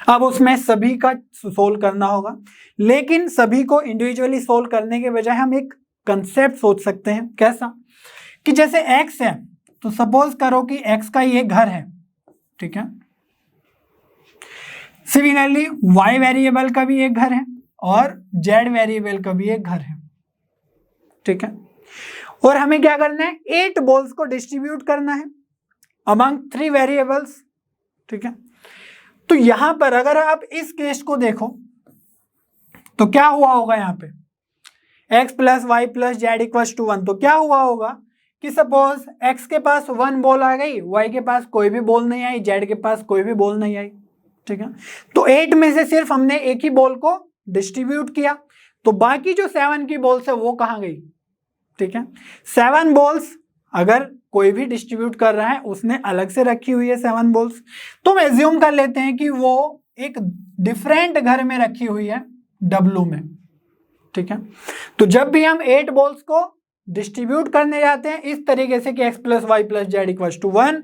अब उसमें सभी का सोल्व करना होगा, लेकिन सभी को इंडिविजुअली सोल्व करने के बजाय हम एक कंसेप्ट सोच सकते हैं। कैसा, कि जैसे x है, तो सपोज करो कि x का ये घर है, ठीक है। सिमिलरली y वेरिएबल का भी एक घर है और z वेरिएबल का भी एक घर है, ठीक है। और हमें क्या करना है, 8 बॉल्स को डिस्ट्रीब्यूट करना है अमंग 3 वेरिएबल्स, ठीक है। तो यहां पर अगर आप इस केस को देखो तो क्या हुआ होगा, यहां पे x + y + z equal to 1, तो क्या हुआ होगा कि सपोज x के पास 1 बॉल आ गई, y के पास कोई भी बॉल नहीं आई, z के पास कोई भी बॉल नहीं आई, ठीक है। तो 8 में से सिर्फ हमने एक ही बॉल को डिस्ट्रीब्यूट किया, तो बाकी जो 7 की बॉल्स है वो कहां गई, ठीक है। 7 बॉल्स अगर कोई भी डिस्ट्रीब्यूट कर रहा है उसने अलग से रखी हुई है 7 बॉल्स, तो हम एज्यूम कर लेते हैं कि वो एक डिफरेंट घर में रखी हुई है W में, ठीक है। तो जब भी हम 8 बॉल्स को डिस्ट्रीब्यूट करने जाते हैं इस तरीके से कि x + y + z equal to 1,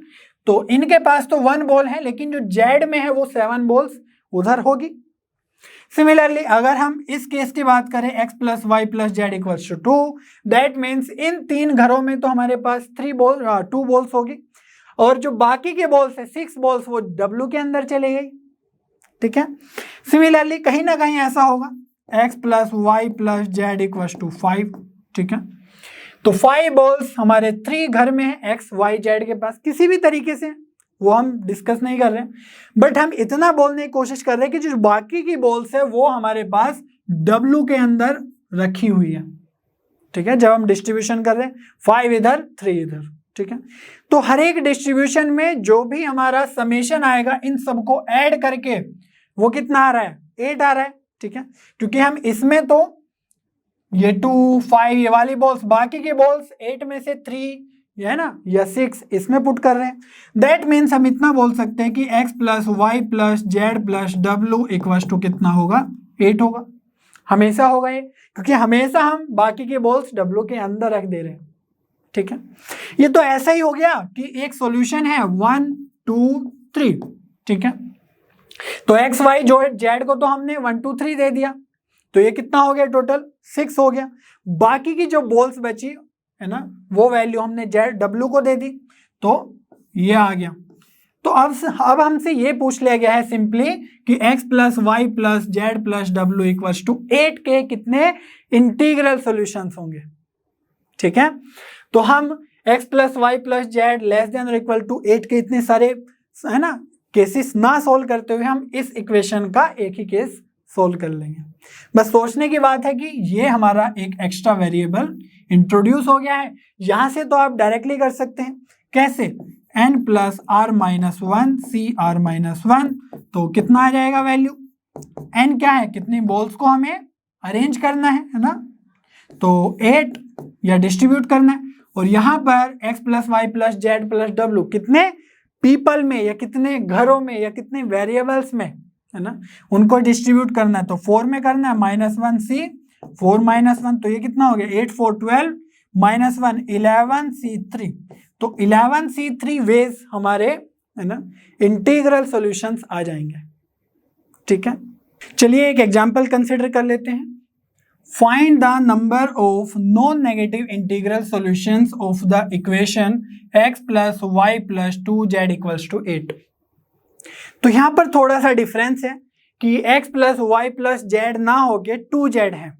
तो इनके पास तो 1 बॉल है, लेकिन जो z में है वो 7 बॉल्स उधर होगी। सिमिलरली अगर हम इस केस की बात करें x plus y plus z equals to 2, that means इन 3 घरों में तो हमारे पास 2 बॉल्स होगी और जो बाकी के बॉल्स है 6 बॉल्स वो W के अंदर चले गई। ठीक है, सिमिलरली कहीं ना कहीं ऐसा होगा x plus y plus z equals to 5। ठीक है, तो 5 बॉल्स हमारे 3 घर में है x y z के पास, किसी भी तरीके से वो हम डिस्कस नहीं कर रहे हैं, बट हम इतना बोलने की कोशिश कर रहे हैं कि जो बाकी की बॉल्स है वो हमारे पास W के अंदर रखी हुई है। ठीक है, जब हम डिस्ट्रीब्यूशन कर रहे हैं 5 इधर 3 इधर। ठीक है, तो हर एक डिस्ट्रीब्यूशन में जो भी हमारा समेशन आएगा इन सबको ऐड करके वो कितना आ रहा है, 8 आ रहा है। ठीक है, क्योंकि हम इसमें तो ये 2 5 ये वाली बॉल्स, बाकी के बॉल्स 8 में से 3 ये है ना या 6 इसमें पुट कर रहे हैं। दैट मीन्स हम इतना बोल सकते हैं कि x plus y plus z plus डब्ल्यू इक्वल्स टू कितना होगा, 8 होगा। हमेशा होगा ये, क्योंकि हमेशा हम बाकी के बॉल्स W के अंदर रख दे रहे हैं। ठीक है, ये तो ऐसा ही हो गया कि एक सॉल्यूशन है 1 2 3। ठीक है, तो x y जो जेड को तो हमने 1 2 3 दे दिया, तो ये कितना हो गया, टोटल 6 हो गया। बाकी की जो बॉल्स बची है ना वो वैल्यू हमने जेड W को दे दी, तो ये आ गया। तो अब हमसे ये पूछ लिया गया है सिंपली कि x plus y plus z plus डब्ल्यू इक्वल्स टू 8 के कितने इंटीग्रल सॉल्यूशंस होंगे। ठीक है, तो हम x plus y plus z less than और इक्वल टू 8 के इतने सारे है ना केसेस ना सोल्व करते हुए हम इस इक्वेशन का एक ही केस सोल्व कर लेंगे। बस सोचने की बात है कि ये हमारा एक एक्स्ट्रा वेरिएबल इंट्रोड्यूस हो गया है। यहां से तो आप डायरेक्टली कर सकते हैं, कैसे, n plus r minus 1 C r minus 1, तो कितना आ जाएगा वैल्यू, n क्या है, कितनी बॉल्स को हमें अरेंज करना है ना, तो 8 या डिस्ट्रीब्यूट करना है, और यहाँ पर x plus y plus z plus डब्ल्यू कितने पीपल में या कितने घरों में या कितने वेरिएबल्स में है ना उनको डिस्ट्रीब्यूट करना है, तो 4 में करना है, -1 सी 4 - 1, तो ये कितना हो गया 8 4 12 -1 11 सी 3, तो 11 सी 3 वेज हमारे है ना इंटीग्रल सॉल्यूशंस आ जाएंगे। ठीक है, चलिए एक एग्जांपल कंसिडर कर लेते हैं। Find the number of non negative integral solutions of the equation x plus y plus 2z equals to 8। तो यहां पर थोड़ा सा डिफरेंस है कि x plus y plus z ना होके 2z है,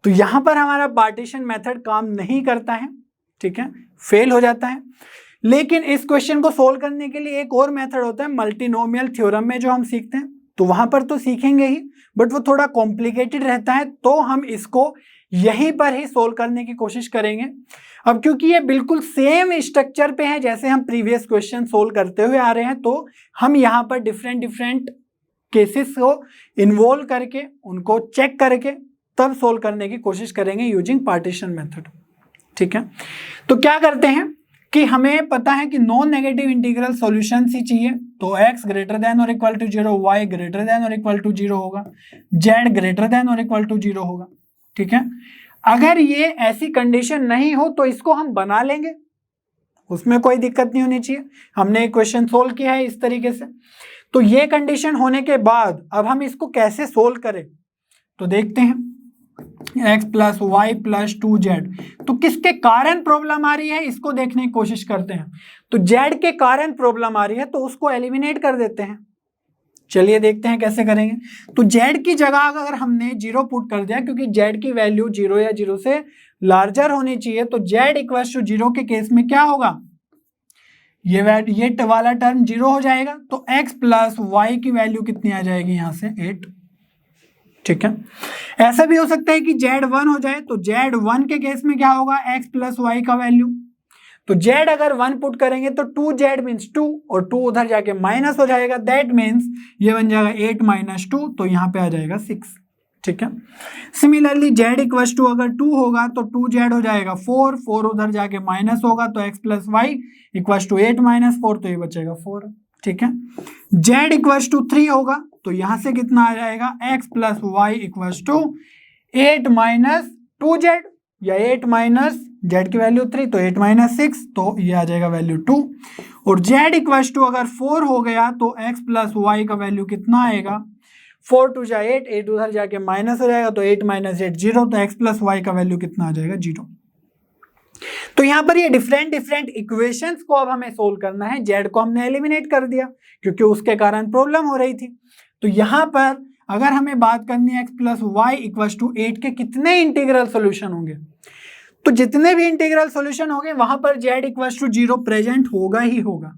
तो यहां पर हमारा पार्टीशन मेथड काम नहीं करता है। ठीक है, फेल हो जाता है। लेकिन इस क्वेश्चन को सोल्व करने के लिए एक और मेथड होता है मल्टीनोमियल थ्योरम में, जो हम सीखते हैं, तो वहां पर तो सीखेंगे ही, बट वो थोड़ा कॉम्प्लिकेटेड रहता है, तो हम इसको यहीं पर ही सोल्व करने की कोशिश करेंगे। अब क्योंकि ये बिल्कुल सेम स्ट्रक्चर पे है जैसे हम प्रीवियस क्वेश्चन सोल्व करते हुए आ रहे हैं, तो हम यहाँ पर डिफरेंट केसेस को इन्वॉल्व करके उनको चेक करके तब सोल्व करने की कोशिश करेंगे यूजिंग पार्टीशन मेथड। ठीक है, तो क्या करते हैं कि हमें पता है कि नॉन नेगेटिव इंटीग्रल सॉल्यूशन ही चाहिए, तो x ग्रेटर देन और equal to 0, y greater than और इक्वल टू 0 होगा, z ग्रेटर देन और इक्वल टू 0 होगा। ठीक है, अगर ये ऐसी कंडीशन नहीं हो तो इसको हम बना लेंगे, उसमें कोई दिक्कत नहीं होनी चाहिए। हमने एक क्वेश्चन सोल्व किया है इस तरीके से, तो ये कंडीशन होने के बाद अब हम इसको कैसे सोल्व करें, तो देखते हैं x plus y plus 2z, तो किसके कारण प्रॉब्लम आ रही है इसको देखने की कोशिश करते हैं। तो z के कारण प्रॉब्लम आ रही है तो उसको एलिमिनेट कर देते हैं। चलिए देखते हैं कैसे करेंगे। तो z की जगह अगर हमने 0 पुट कर दिया, क्योंकि z की वैल्यू 0 या 0 से लार्जर होनी चाहिए, तो z इक्वल टू 0 के केस में क्या होगा, ये वाला टर्म 0 हो जाएगा, तो x प्लस वाई की वैल्यू कितनी आ जाएगी यहाँ से 8। ठीक है, ऐसा भी हो सकता है कि z1 हो जाए, तो z1 के केस में क्या होगा, x प्लस वाई का वैल्यू, तो z अगर 1 पुट करेंगे तो 2z मीन्स 2, और 2 उधर जाके माइनस हो जाएगा, दैट मीन्स ये बन जाएगा 8 - 2, तो यहाँ पे आ जाएगा 6। ठीक है, सिमिलरली z इक्वल टू अगर 2 होगा तो 2z हो जाएगा 4, 4 उधर जाके माइनस होगा, तो x plus Y equal to 8 - 4, तो ये बचेगा 4। ठीक है, z इक्वल टू 3 होगा, तो यहां से कितना आ जाएगा, x plus Y equal to 8 - 2z, या 8 माइनस z की वैल्यू 3, तो 8 - 6, तो ये आ जाएगा वैल्यू 2। और z इक्वल टू अगर 4 हो गया तो x प्लस वाई का वैल्यू कितना आएगा, 4 टू जा 8, 8 उधर जाके माइनस हो जाएगा, तो 8 माइनस 8 0, तो x प्लस वाई का वैल्यू कितना आ जाएगा 0। तो यहाँ पर ये डिफरेंट इक्वेशंस को अब हमें सोल्व करना है। जेड को हमने एलिमिनेट कर दिया क्योंकि उसके कारण प्रॉब्लम हो रही थी। तो यहाँ पर अगर हमें बात करनी है x plus Y equal to 8 के कितने इंटीग्रल सोल्यूशन होंगे, तो जितने भी इंटीग्रल सोल्यूशन होंगे वहां पर z इक्वल टू 0 प्रेजेंट होगा ही होगा।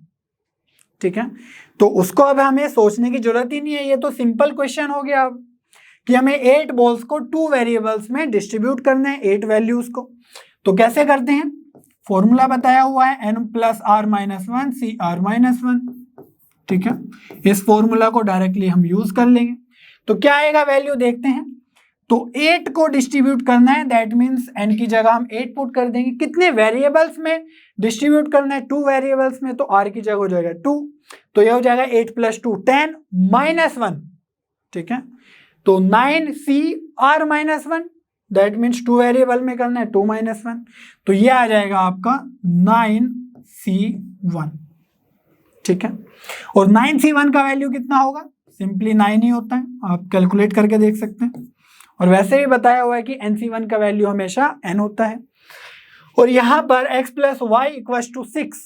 ठीक है, तो उसको अब हमें सोचने की जरूरत ही नहीं है, ये तो सिंपल क्वेश्चन हो गया अब कि हमें 8 बॉल्स को 2 वेरिएबल्स में डिस्ट्रीब्यूट करना है, 8 वैल्यूज को। तो कैसे करते हैं, फॉर्मूला बताया हुआ है n plus r minus 1 C r minus 1। ठीक है, इस फॉर्मूला को डायरेक्टली हम यूज कर लेंगे। तो क्या आएगा वैल्यू देखते हैं। तो 8 को डिस्ट्रीब्यूट करना है, दैट मीन्स n की जगह हम 8 पुट कर देंगे। कितने वेरिएबल्स में डिस्ट्रीब्यूट करना है, 2 वेरिएबल्स में, तो r की जगह हो जाएगा 2, तो यह हो जाएगा 8 प्लस 2 10 माइनस 1। ठीक है, तो 9 C r minus 1, that means 2 variable में करना है 2 माइनस 1, तो ये आ जाएगा आपका 9c1। ठीक है, और 9c1 का वैल्यू कितना होगा, सिंपली 9 ही होता है, आप कैलकुलेट करके देख सकते हैं। और वैसे भी बताया हुआ है कि nc1 का वैल्यू हमेशा n होता है। और यहाँ पर x plus Y equal to 6,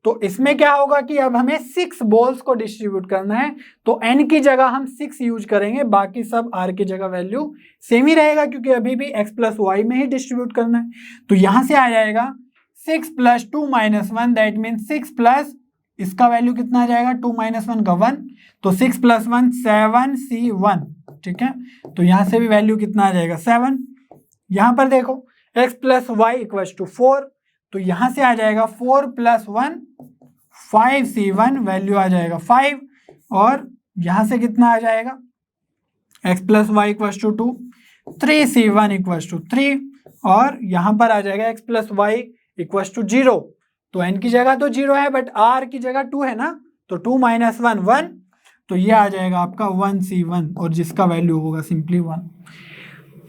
तो इसमें क्या होगा कि अब हमें 6 बॉल्स को डिस्ट्रीब्यूट करना है, तो n की जगह हम 6 यूज करेंगे, बाकी सब r की जगह वैल्यू सेम ही रहेगा क्योंकि अभी भी x प्लस वाई में ही डिस्ट्रीब्यूट करना है। तो यहां से आ जाएगा 6 plus 2 minus 1, that mean 6 plus इसका वैल्यू कितना आ जाएगा 2 माइनस 1 का 1, तो 6 प्लस 1 7c1। ठीक है, तो यहां से भी वैल्यू कितना आ जाएगा 7। यहां पर देखो x plus Y equal to 4, तो यहां से आ जाएगा 4 प्लस 1 5c1, वैल्यू आ जाएगा 5। और यहां से कितना आ जाएगा x plus Y equal to 2, 3c1 equal to 3, और यहां पर आ जाएगा x plus Y equal to 0, तो n की जगह तो 0 है बट r की जगह 2 है ना, तो 2 माइनस 1 1, तो ये आ जाएगा आपका 1c1, और जिसका वैल्यू होगा सिंपली 1।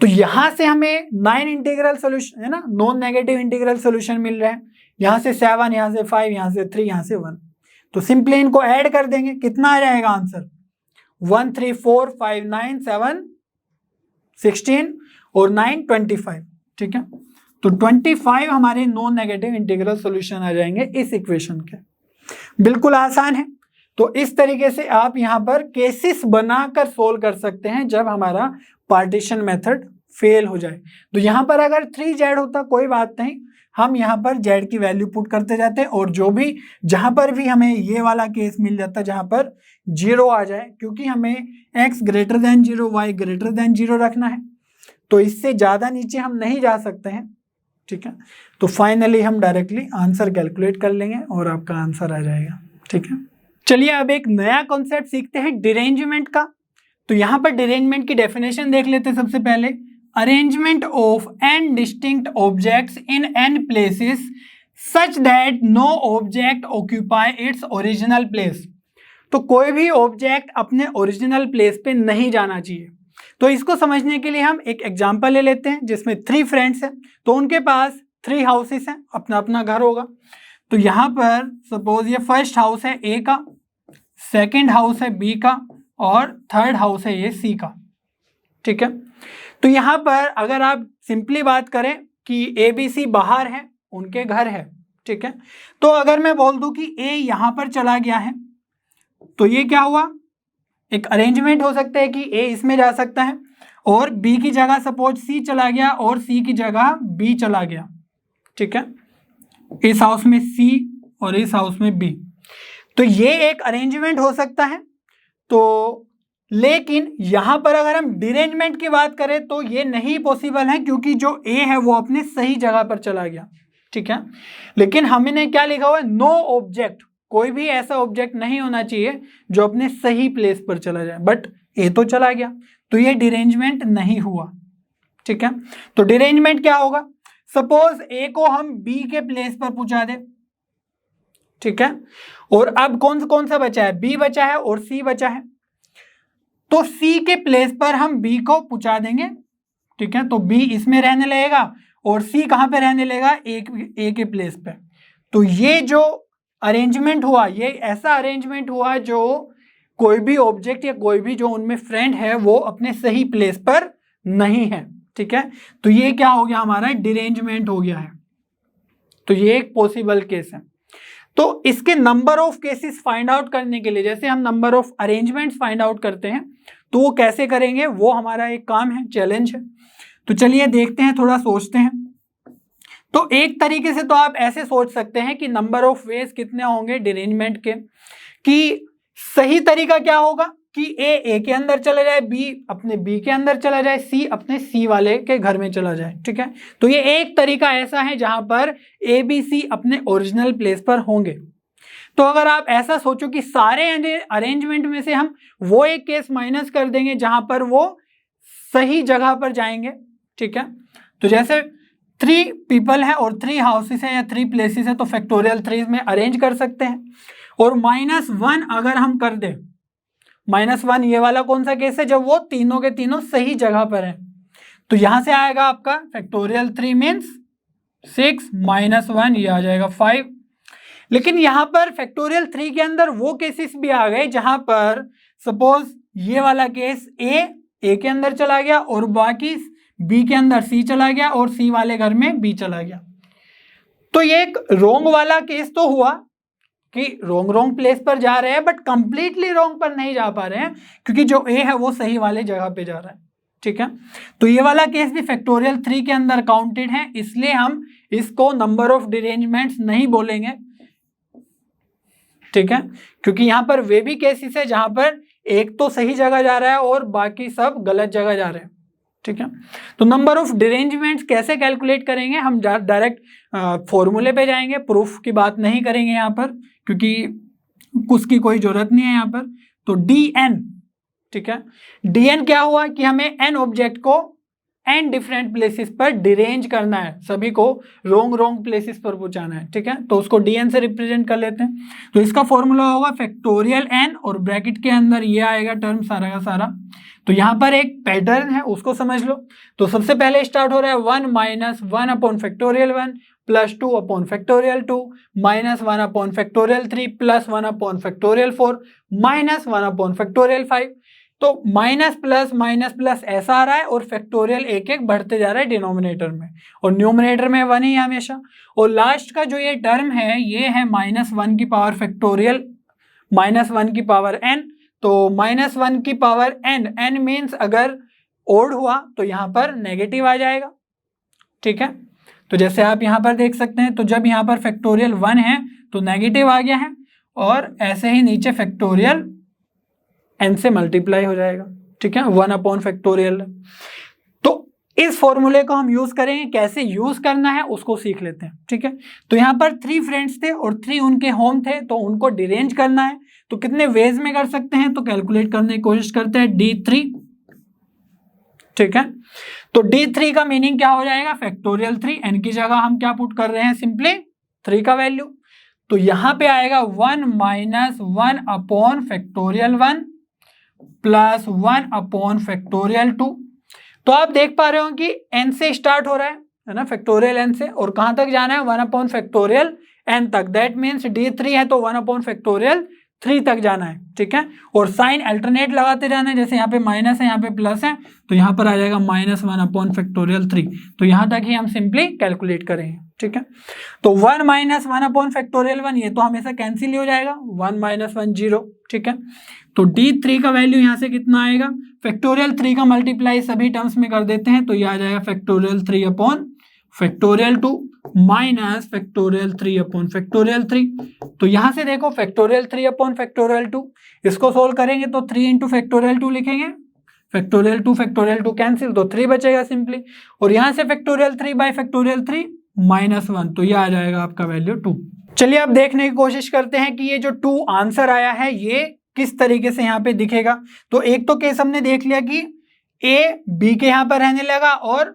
तो यहां से हमें 9 इंटीग्रल सोल्यूशन है ना, नॉन नेगेटिव इंटीग्रल सोल्यूशन मिल रहा है, यहां से 7, यहां से 5, यहां से 3, यहां से 1, तो सिंपली इनको ऐड कर देंगे, कितना आ जाएगा आंसर 1 3 4 5 9 7 16 और 9 25। ठीक है, तो 25 हमारे नॉन नेगेटिव इंटीग्रल सॉल्यूशन आ जाएंगे इस इक्वेशन के। बिल्कुल आसान है। तो इस तरीके से आप यहाँ पर केसेस बनाकर सोल्व कर सकते हैं जब हमारा पार्टीशन मेथड फेल हो जाए। तो यहाँ पर अगर 3z होता कोई बात नहीं, हम यहाँ पर z की वैल्यू पुट करते जाते, और जो भी जहाँ पर भी हमें ये वाला केस मिल जाता जहाँ पर 0 आ जाए, क्योंकि हमें x greater then 0 y greater then 0 रखना है, तो इससे ज़्यादा नीचे हम नहीं जा सकते हैं। ठीक है, तो फाइनली हम डायरेक्टली आंसर कैलकुलेट कर लेंगे और आपका आंसर आ जाएगा। ठीक है, चलिए अब एक नया कॉन्सेप्ट सीखते हैं डिरेंजमेंट का। तो यहाँ पर डिरेंजमेंट की डेफिनेशन देख लेते हैं। सबसे पहले, arrangement of n distinct objects in n places such that no object occupy its original place. तो कोई भी ऑब्जेक्ट अपने ओरिजिनल प्लेस पे नहीं जाना चाहिए। तो इसको समझने के लिए हम एक एग्जांपल ले लेते हैं जिसमें 3 फ्रेंड्स हैं, तो उनके पास 3 हाउसेस हैं, अपना अपना घर होगा। तो यहाँ पर सपोज ये फर्स्ट हाउस है ए का, सेकंड हाउस है बी का, और थर्ड हाउस है ये सी का। ठीक है, तो यहाँ पर अगर आप सिंपली बात करें कि ए बी सी बाहर है, उनके घर है। ठीक है, तो अगर मैं बोल दूं कि ए यहाँ पर चला गया है, तो ये क्या हुआ, एक अरेंजमेंट हो सकता है कि ए इसमें जा सकता है, और बी की जगह सपोज सी चला गया और सी की जगह बी चला गया। ठीक है, इस हाउस में सी और इस हाउस में बी, तो ये एक अरेंजमेंट हो सकता है। तो लेकिन यहां पर अगर हम डिरेंजमेंट की बात करें तो ये नहीं पॉसिबल है, क्योंकि जो ए है वो अपने सही जगह पर चला गया। ठीक है, लेकिन हमने क्या लिखा हुआ है, नो ऑब्जेक्ट, कोई भी ऐसा ऑब्जेक्ट नहीं होना चाहिए जो अपने सही प्लेस पर चला जाए, बट ए तो चला गया, तो ये डिरेंजमेंट नहीं हुआ। ठीक है, तो डिरेंजमेंट क्या होगा, सपोज ए को हम बी के प्लेस पर पहुंचा दे। ठीक है, और अब कौन सा बचा है, बी बचा है और सी बचा है, तो सी के प्लेस पर हम बी को पहुंचा देंगे। ठीक है, तो बी इसमें रहने लगेगा और सी कहां पे रहने लगेगा, ए के प्लेस पे। तो ये जो अरेंजमेंट हुआ, ये ऐसा अरेंजमेंट हुआ जो कोई भी ऑब्जेक्ट या कोई भी जो उनमें फ्रेंड है वो अपने सही प्लेस पर नहीं है, ठीक है। तो ये क्या हो गया, हमारा डिरेंजमेंट हो गया है। तो ये एक पॉसिबल केस है। तो इसके number of cases find out करने के लिए, जैसे हम number of arrangements find out करते हैं, तो वो कैसे करेंगे, वो हमारा एक काम है, चैलेंज है। तो चलिए देखते हैं, थोड़ा सोचते हैं। तो एक तरीके से तो आप ऐसे सोच सकते हैं कि नंबर ऑफ वेज कितने होंगे डिरेंजमेंट के, कि सही तरीका क्या होगा कि ए के अंदर चला जाए, बी अपने बी के अंदर चला जाए, सी अपने सी वाले के घर में चला जाए, ठीक है। तो ये एक तरीका ऐसा है जहां पर ए बी सी अपने ओरिजिनल प्लेस पर होंगे। तो अगर आप ऐसा सोचो कि सारे अरेंजमेंट में से हम वो एक केस माइनस कर देंगे जहां पर वो सही जगह पर जाएंगे, ठीक है। तो जैसे 3 पीपल है और 3 हाउसेस है या 3 प्लेसेस है, तो फैक्टोरियल 3 में अरेंज कर सकते हैं। और -1 अगर हम कर दे, -1 ये वाला कौन सा केस है, जब वो तीनों के तीनों सही जगह पर हैं। तो यहां से आएगा आपका फैक्टोरियल 3 मीन्स 6 -1 ये आ जाएगा 5। लेकिन यहां पर फैक्टोरियल 3 के अंदर वो केसेस भी आ गए जहां पर सपोज ये वाला केस ए के अंदर चला गया और बाकी बी के अंदर सी चला गया और सी वाले घर में बी चला गया। तो ये एक रोंग वाला केस तो हुआ कि रोंग प्लेस पर जा रहे हैं, बट कंप्लीटली रोंग पर नहीं जा पा रहे हैं क्योंकि जो ए है वो सही वाले जगह पे जा रहा है, ठीक है। तो ये वाला केस भी फैक्टोरियल 3 के अंदर काउंटेड है, इसलिए हम इसको नंबर ऑफ डिरेंजमेंट्स नहीं बोलेंगे, ठीक है। क्योंकि यहां पर वे भी केसेस है जहां पर एक तो सही जगह जा रहा है और बाकी सब गलत जगह जा रहे हैं, ठीक है। तो नंबर ऑफ डिरेंजमेंट्स कैसे कैलकुलेट करेंगे, हम डायरेक्ट फॉर्मूले पे जाएंगे, प्रूफ की बात नहीं करेंगे यहाँ पर क्योंकि उसकी कोई जरूरत नहीं है यहाँ पर। तो dn, ठीक है, dn क्या हुआ कि हमें n ऑब्जेक्ट को n डिफरेंट प्लेसेस पर डिरेंज करना है, सभी को रोंग प्लेसेस पर पहुंचाना है, ठीक है। तो उसको dn से रिप्रेजेंट कर लेते हैं। तो इसका फॉर्मूला होगा फैक्टोरियल n और ब्रैकेट के अंदर ये आएगा टर्म सारा का सारा। तो यहाँ पर एक पैटर्न है उसको समझ लो। तो सबसे पहले स्टार्ट हो रहा है 1 - 1 upon factorial 1 +2 upon factorial 2 -1 upon factorial 3 +1 upon factorial 4 -1 upon factorial 5। तो माइनस प्लस ऐसा आ रहा है और फैक्टोरियल एक एक बढ़ते जा रहा है डिनोमिनेटर में, और न्यूमरेटर में 1 ही है हमेशा। और लास्ट का जो ये टर्म है ये है -1 की पावर फैक्टोरियल -1 की पावर n। तो -1 की पावर n मीन्स अगर ओड हुआ तो यहाँ पर नेगेटिव आ जाएगा, ठीक है। तो जैसे आप यहाँ पर देख सकते हैं, तो जब यहाँ पर फैक्टोरियल 1 है तो नेगेटिव आ गया है, और ऐसे ही नीचे फैक्टोरियल n से मल्टीप्लाई हो जाएगा, ठीक है, 1 अपॉन फैक्टोरियल। तो इस फॉर्मूले को हम यूज करेंगे, कैसे यूज करना है उसको सीख लेते हैं, ठीक है। तो यहाँ पर 3 फ्रेंड्स थे और 3 उनके होम थे, तो उनको डिरेंज करना है। तो कितने वेज में कर सकते हैं, तो कैलकुलेट करने की कोशिश करते हैं, D3, ठीक है। तो D3 का मीनिंग क्या हो जाएगा, फैक्टोरियल 3, n की जगह हम क्या पुट कर रहे हैं, सिंपली 3 का वैल्यू। तो यहां पे आएगा 1 - 1 अपॉन फैक्टोरियल 1 +1 अपॉन फैक्टोरियल 2। तो आप देख पा रहे हो कि n से स्टार्ट हो रहा है ना, फैक्टोरियल n से, और कहां तक जाना है, 1 अपॉन फैक्टोरियल n तक। दैट मीन्स D3 है तो 1 अपॉन फैक्टोरियल 3 तक जाना है, ठीक है। और साइन अल्टरनेट लगाते जाना है, जैसे यहाँ पे माइनस है यहाँ पे प्लस है, तो यहाँ पर आ जाएगा -1 अपॉन फैक्टोरियल 3। तो यहाँ तक ही हम सिंपली कैलकुलेट करेंगे, ठीक है। तो 1 - 1 अपॉन फैक्टोरियल 1 ये तो हमेशा कैंसिल ही हो जाएगा, 1 - 1 0, ठीक है। तो D3 का वैल्यू यहाँ से कितना आएगा, फैक्टोरियल 3 का मल्टीप्लाई सभी टर्म्स में कर देते हैं, तो ये आ जाएगा factorial 3 upon factorial 2 minus factorial 3 upon factorial 3। तो यहां से देखो फैक्टोरियल 3 अपॉन फैक्टोरियल 2, इसको सोल्व करेंगे तो 3 इंटू फैक्टोरियल 2 लिखेंगे, फैक्टोरियल 2 कैंसिल, तो 3 बचेगा सिंपली। और यहां से फैक्टोरियल 3 बाय फैक्टोरियल 3 -1, तो ये आ जाएगा आपका वैल्यू 2। चलिए अब देखने की कोशिश करते हैं कि ये जो 2 आंसर आया है ये किस तरीके से यहाँ पे दिखेगा। तो एक तो केस हमने देख लिया कि A B के यहाँ पर रहने लगा और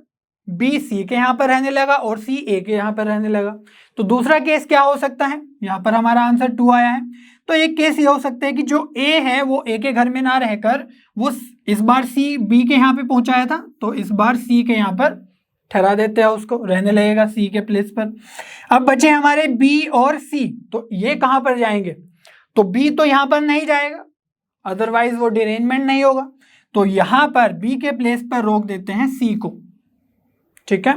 B C के यहाँ पर रहने लगा और C A के यहाँ पर रहने लगा। तो दूसरा केस क्या हो सकता है, यहाँ पर हमारा आंसर 2 आया है, तो एक केस ये हो सकता है कि जो A है वो A के घर में ना रहकर वो इस बार C B के यहाँ पे पहुंचाया था, तो इस बार C के यहाँ पर ठहरा देते हैं, उसको रहने लगेगा C के प्लेस पर। अब बचे हमारे B और C, तो ये कहाँ पर जाएंगे, तो B तो यहाँ पर नहीं जाएगा, अदरवाइज वो डिरेंजमेंट नहीं होगा। तो यहां पर बी के प्लेस पर रोक देते हैं सी को, ठीक है,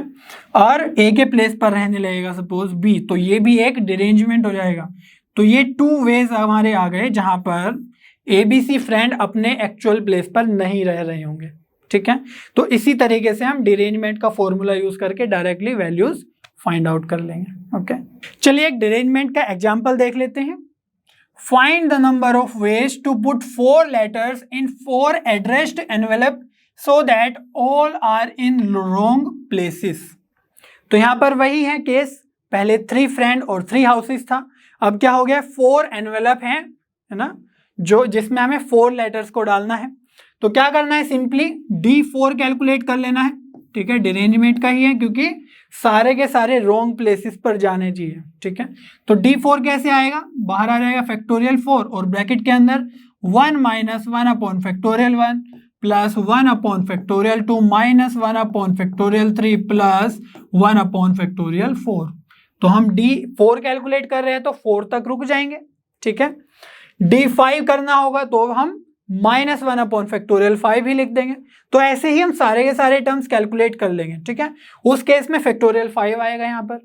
और ए के प्लेस पर रहने लगेगा सपोज बी, तो ये भी एक डिरेंजमेंट हो जाएगा। तो ये 2 वेज हमारे आ गए जहां पर ए बी सी फ्रेंड अपने एक्चुअल प्लेस पर नहीं रह रहे होंगे, ठीक है। तो इसी तरीके से हम डिरेंजमेंट का फॉर्मूला यूज करके डायरेक्टली वैल्यूज फाइंड आउट कर लेंगे। ओके, चलिए एक डिरेंजमेंट का एग्जांपल देख लेते हैं। Find the number of ways to put 4 letters in 4 addressed envelope so that all are in wrong places. तो यहां पर वही है केस, पहले 3 फ्रेंड और 3 हाउसेस था, अब क्या हो गया 4 एनवेलप है ना, जो जिसमें हमें 4 लेटर्स को डालना है। तो क्या करना है, सिंपली D4 कैलकुलेट कर लेना है, ठीक है, डिरेंजमेंट का ही है क्योंकि सारे के सारे रॉन्ग प्लेसेस पर जाने चाहिए, ठीक है। तो D4 कैसे आएगा, बाहर आ जाएगा फैक्टोरियल 4 और ब्रैकेट के अंदर 1 minus 1 upon factorial 1 plus 1 upon factorial 2 minus 1 upon factorial 3 plus 1 upon factorial 4। तो हम D4 कैलकुलेट कर रहे हैं तो 4 तक रुक जाएंगे, ठीक है। D5 करना होगा तो हम माइनस 1 अपॉन फैक्टोरियल 5 ही लिख देंगे। तो ऐसे ही हम सारे के सारे टर्म्स कैलकुलेट कर लेंगे, ठीक है। उस केस में फैक्टोरियल 5 आएगा यहाँ पर।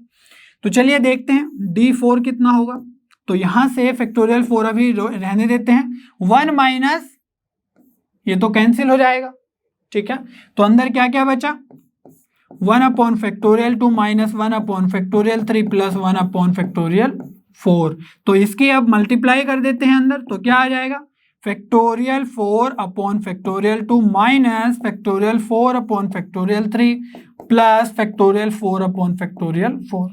तो चलिए देखते हैं D4 कितना होगा। तो यहां से फैक्टोरियल 4 अभी रहने देते हैं, 1 माइनस ये तो कैंसिल हो जाएगा, ठीक है। तो अंदर क्या क्या बचा, 1 upon factorial 2 minus 1 upon factorial 3 plus 1 upon factorial 4। तो इसकी अब मल्टीप्लाई कर देते हैं अंदर, तो क्या आ जाएगा factorial 4 upon factorial 2 minus factorial 4 upon factorial 3 plus factorial 4 upon factorial 4,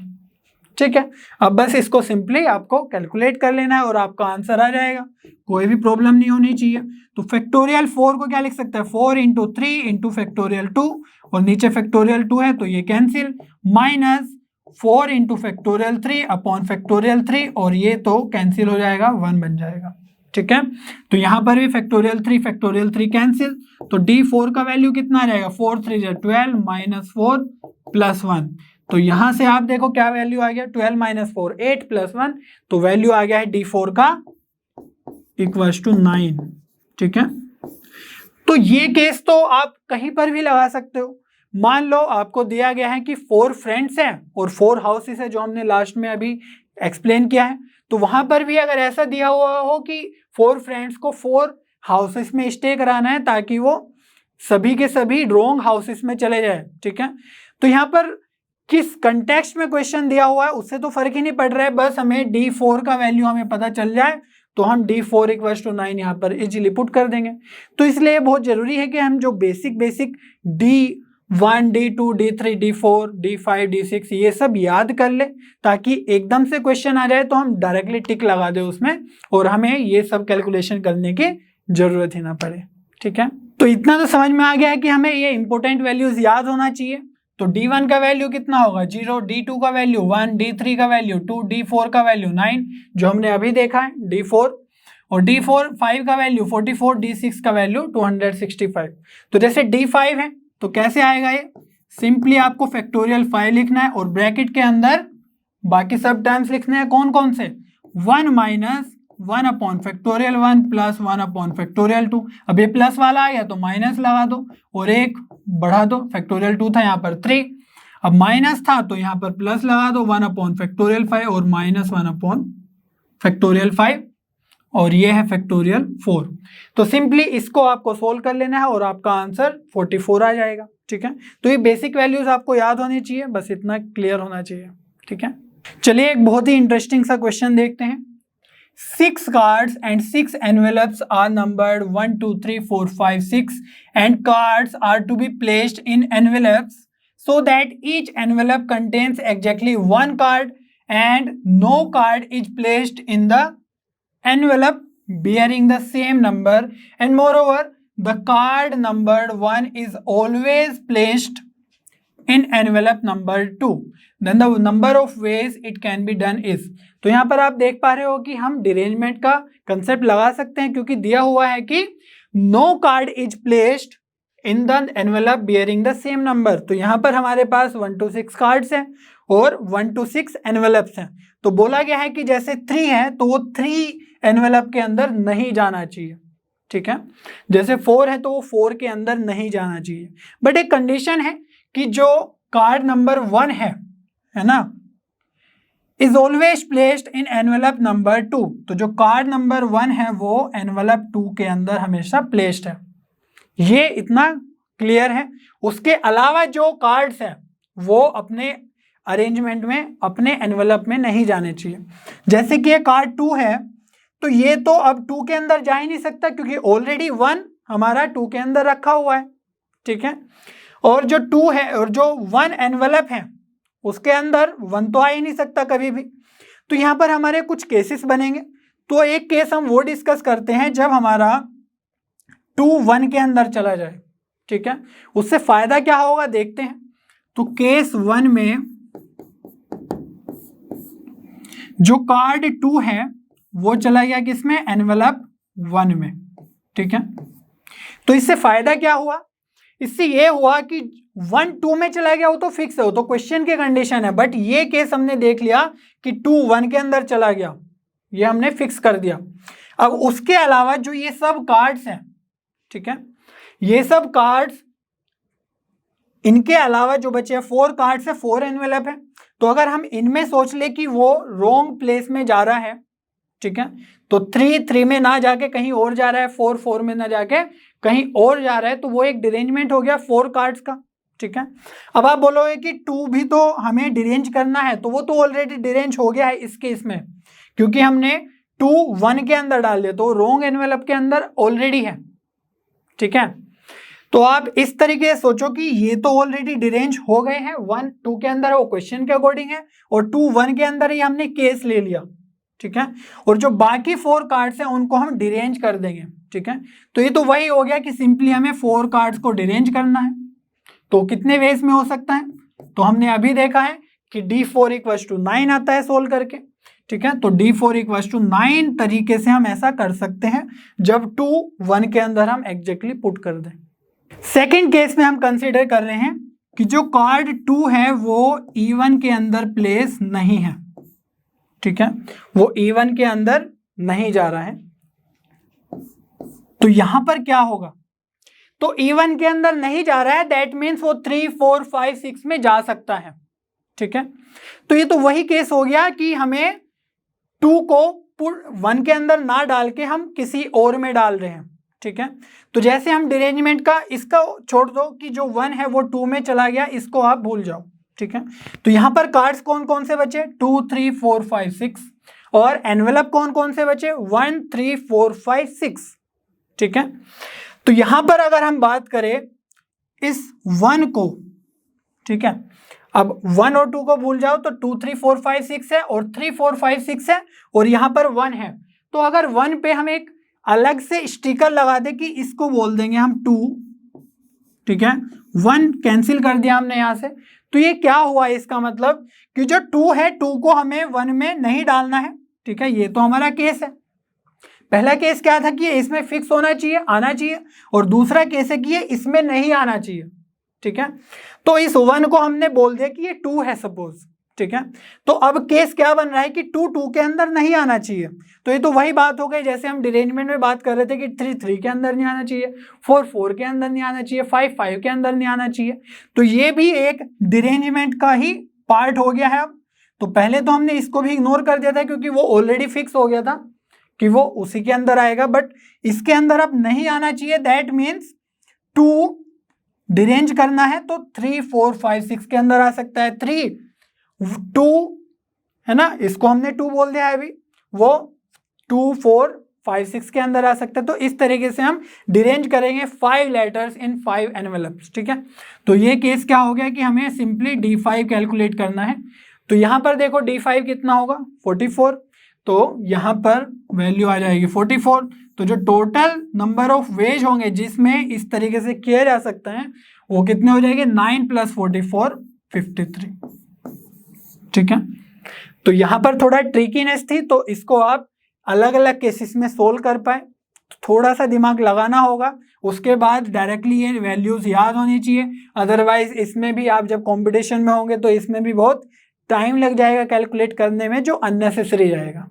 ठीक है। अब बस इसको सिंपली आपको कैलकुलेट कर लेना है और आपका आंसर आ जाएगा, कोई भी प्रॉब्लम नहीं होनी चाहिए। तो फैक्टोरियल 4 को क्या लिख सकते हैं, 4 इंटू 3 इंटू फैक्टोरियल 2 और नीचे फैक्टोरियल 2 है तो ये cancel, minus 4 into factorial 3 upon factorial 3 और ये तो कैंसिल हो जाएगा, 1 बन जाएगा, ठीक है। तो यहां पर भी फैक्टोरियल 3 कैंसिल, तो D4 का वैल्यू कितना आ जाएगा, 4 3 12 माइनस 4 प्लस 1। तो यहां से आप देखो क्या वैल्यू आ गया, 12 माइनस 4 8 प्लस 1, तो वैल्यू आ गया है D4 का इक्वल्स टू 9, ठीक है। तो ये केस तो आप कहीं पर भी लगा सकते हो। मान लो आपको दिया गया है कि 4 फ्रेंड्स हैं और 4 हाउसेस है, जो हमने लास्ट में अभी एक्सप्लेन किया है। तो वहां पर भी अगर ऐसा दिया हुआ हो कि 4 फ्रेंड्स को 4 हाउसेस में स्टे कराना है ताकि वो सभी के सभी रॉन्ग हाउसेस में चले जाए, ठीक है। तो यहाँ पर किस कंटेक्स्ट में क्वेश्चन दिया हुआ है उससे तो फर्क ही नहीं पड़ रहा है, बस हमें D4 का वैल्यू हमें पता चल जाए तो हम D4 इक्वल्स टू 9 यहाँ पर इजीली पुट कर देंगे। तो इसलिए बहुत जरूरी है कि हम जो basic D1 D2 D3 D4 D5 D6 ये सब याद कर ले, ताकि एकदम से क्वेश्चन आ जाए तो हम डायरेक्टली टिक लगा दे उसमें और हमें ये सब कैलकुलेशन करने की जरूरत ही ना पड़े, ठीक है। तो इतना तो समझ में आ गया है कि हमें ये इंपॉर्टेंट वैल्यूज याद होना चाहिए। तो D1 का वैल्यू कितना होगा 0, D2 का वैल्यू 1, D3 का वैल्यू 2, D4 का वैल्यू 9 जो हमने अभी देखा है D4, और D4 5 का वैल्यू 44, D6 का वैल्यू 265। तो जैसे D5 है तो कैसे आएगा ये, सिंपली आपको फैक्टोरियल 5 लिखना है और ब्रैकेट के अंदर बाकी सब टर्म्स लिखने हैं, कौन कौन से, 1 minus 1 upon factorial 1 plus 1 upon factorial 2। अब ये प्लस वाला आ गया तो माइनस लगा दो और एक बढ़ा दो, फैक्टोरियल 2 था यहाँ पर 3, अब माइनस था तो यहाँ पर प्लस लगा दो 1 अपॉन फैक्टोरियल 5 और माइनस 1 अपॉन फैक्टोरियल 5 और ये है फैक्टोरियल 4। तो सिंपली इसको आपको सोल्व कर लेना है और आपका आंसर 44 आ जाएगा, ठीक है। तो ये बेसिक वैल्यूज आपको याद होनी चाहिए, बस इतना क्लियर होना चाहिए, ठीक है। चलिए एक बहुत ही इंटरेस्टिंग सा क्वेश्चन देखते हैं। 6 cards and 6 envelopes are numbered 1, 2, 3, 4, 5, 6 and cards are to be placed in envelopes so that each envelope contains exactly 1 card and no card is placed in the envelope bearing the same number, and moreover the card numbered 1 is always placed in envelope number 2, then the number of ways it can be done is। तो यहाँ पर आप देख पा रहे हो कि हम डिरेंजमेंट का कंसेप्ट लगा सकते हैं क्योंकि दिया हुआ है कि no card is placed in the envelope bearing the same number. तो यहाँ पर हमारे पास 1 to 6 कार्ड्स हैं और 1 to 6 एनवेलप्स हैं। तो बोला गया है कि जैसे 3 है तो वो 3 एनवेलप के अंदर नहीं जाना चाहिए, ठीक है, जैसे 4 है तो वो 4 के अंदर नहीं जाना चाहिए। बट एक कंडीशन है कि जो कार्ड नंबर 1 है ना, is always placed in envelope number 2। तो जो कार्ड नंबर 1 है वो एनवेलप 2 के अंदर हमेशा प्लेस्ड है, ये इतना क्लियर है। उसके अलावा जो कार्ड्स है वो अपने अरेंजमेंट में अपने एनवेलप में नहीं जाने चाहिए। जैसे कि ये कार्ड 2 है तो ये तो अब 2 के अंदर जा ही नहीं सकता क्योंकि ऑलरेडी 1 हमारा 2 के अंदर रखा हुआ है, ठीक है। और जो 2 है और जो 1 एनवेलप है उसके अंदर 1 तो आ ही नहीं सकता कभी भी। तो यहाँ पर हमारे कुछ केसेस बनेंगे। तो एक केस हम वो डिस्कस करते हैं जब हमारा 2 1 के अंदर चला जाए, ठीक है। उससे फायदा क्या होगा देखते हैं। तो केस 1 में जो कार्ड 2 है वो चला गया किसमें, एनवेलप 1 में, ठीक है। तो इससे फायदा क्या हुआ, इससे ये हुआ कि 1 2 में चला गया वो तो फिक्स है, वो तो क्वेश्चन की कंडीशन है। बट ये केस हमने देख लिया कि 2 1 के अंदर चला गया, ये हमने फिक्स कर दिया। अब उसके अलावा जो ये सब कार्ड्स हैं, ठीक है, ये सब कार्ड्स इनके अलावा जो बचे 4 कार्ड्स है, 4 एनवेलप है। तो अगर हम इनमें सोच ले कि वो रॉन्ग प्लेस में जा रहा है, ठीक है, तो 3 3 में ना जाके कहीं और जा रहा है, 4 4 में ना जाके कहीं और जा रहा है, तो वो एक डिरेंजमेंट हो गया 4 कार्ड्स का, ठीक है। अब आप बोलोगे कि 2 भी तो हमें डिरेंज करना है, तो वो तो ऑलरेडी डिरेंज हो गया है इस केस में, क्योंकि हमने 2 1 के अंदर डाल दिया, तो रॉन्ग एनवेलप के अंदर ऑलरेडी है, ठीक है। तो आप इस तरीके से सोचो कि ये तो ऑलरेडी डिरेंज हो गए हैं, 1 2 के अंदर वो क्वेश्चन के अकॉर्डिंग है और 2 1 के अंदर ही हमने केस ले लिया, ठीक है। और जो बाकी 4 कार्ड्स हैं उनको हम डिरेंज कर देंगे, ठीक है। तो ये तो वही हो गया कि सिंपली हमें 4 कार्ड्स को डिरेंज करना है। तो कितने वेज में हो सकता है, तो हमने अभी देखा है कि D4 = 9 आता है सोल्व करके, ठीक है। तो D4 = 9 तरीके से हम ऐसा कर सकते हैं जब 2 1 के अंदर हम एग्जैक्टली पुट कर दें। सेकेंड केस में हम कंसिडर कर रहे हैं कि जो कार्ड 2 है वो E1 के अंदर प्लेस नहीं है, ठीक है, वो E1 के अंदर नहीं जा रहा है। तो यहां पर क्या होगा, तो E1 के अंदर नहीं जा रहा है, दैट मीन्स वो 3 4 5 6 में जा सकता है, ठीक है। तो ये तो वही केस हो गया कि हमें 2 को 1 के अंदर ना डाल के हम किसी और में डाल रहे हैं, ठीक है। तो जैसे हम डिरेंजमेंट का इसका छोड़ दो कि जो 1 है वो 2 में चला गया, इसको आप भूल जाओ, ठीक है। तो यहां पर कार्ड्स कौन कौन से बचे, 2 3 4 5 6, और एनवेलप कौन कौन से बचे, 1 3 4 5 6, ठीक है। तो यहां पर अगर हम बात करें इस 1 को, ठीक है, अब 1 और 2 को भूल जाओ तो 2 3 4 5 6 है और 3 4 5 6 है और यहां पर 1 है। तो अगर 1 पे हम एक अलग से स्टिकर लगा दे कि इसको बोल देंगे हम 2, ठीक है, 1 कैंसिल कर दिया हमने यहां से। तो ये क्या हुआ, इसका मतलब कि जो 2 है 2 को हमें 1 में नहीं डालना है, ठीक है। ये तो हमारा केस है। पहला केस क्या था कि इसमें फिक्स होना चाहिए, आना चाहिए, और दूसरा केस है कि ये इसमें नहीं आना चाहिए, ठीक है। तो इस 1 को हमने बोल दिया कि ये 2 है सपोज, ठीक है। तो अब केस क्या बन रहा है कि 2 2 के अंदर नहीं आना चाहिए। तो ये तो वही बात हो गई जैसे हम डिरेंजमेंट में बात कर रहे थे कि 3 3 के अंदर नहीं आना चाहिए, 4 4 के अंदर नहीं आना चाहिए, 5 5 के अंदर नहीं आना चाहिए। तो ये भी एक डिरेंजमेंट का ही पार्ट हो गया है। अब तो पहले तो हमने इसको भी इग्नोर कर दिया था क्योंकि वो ऑलरेडी फिक्स हो गया था कि वो उसी के अंदर आएगा, बट इसके अंदर अब नहीं आना चाहिए, दैट मीन्स 2 डिरेंज करना है तो 3 4 5 6 के अंदर आ सकता है। 3 2 है ना, इसको हमने 2 बोल दिया है अभी, वो 2 4 5 6 के अंदर आ सकता है। तो इस तरीके से हम डिरेंज करेंगे 5 लेटर्स इन 5 एनवेलप्स, ठीक है। तो ये केस क्या हो गया कि हमें सिंपली D5 कैलकुलेट करना है। तो यहां पर देखो D5 कितना होगा, 44, तो यहां पर वैल्यू आ जाएगी 44। तो जो टोटल नंबर ऑफ वेज होंगे जिसमें इस तरीके से किया जा सकता है वो कितने हो जाएंगे, 9 + 44 53, ठीक है। तो यहां पर थोड़ा ट्रिकीनेस थी, तो इसको आप अलग अलग केसेस में सोल्व कर पाए, थोड़ा सा दिमाग लगाना होगा, उसके बाद डायरेक्टली ये वैल्यूज याद होनी चाहिए। अदरवाइज इसमें भी आप जब कंपटीशन में होंगे तो इसमें भी बहुत टाइम लग जाएगा कैलकुलेट करने में, जो अननेसेसरी रहेगा,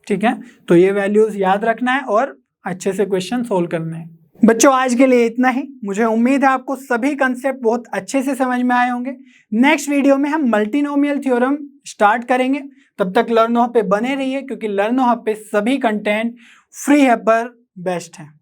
ठीक है। तो ये वैल्यूज याद रखना है और अच्छे से क्वेश्चन सोल्व करने हैं। बच्चों आज के लिए इतना ही। मुझे उम्मीद है आपको सभी कंसेप्ट बहुत अच्छे से समझ में आए होंगे। नेक्स्ट वीडियो में हम मल्टीनोमियल थ्योरम स्टार्ट करेंगे। तब तक लर्नो हब पे बने रहिए, क्योंकि लर्नो हब पे सभी कंटेंट फ्री है पर बेस्ट है।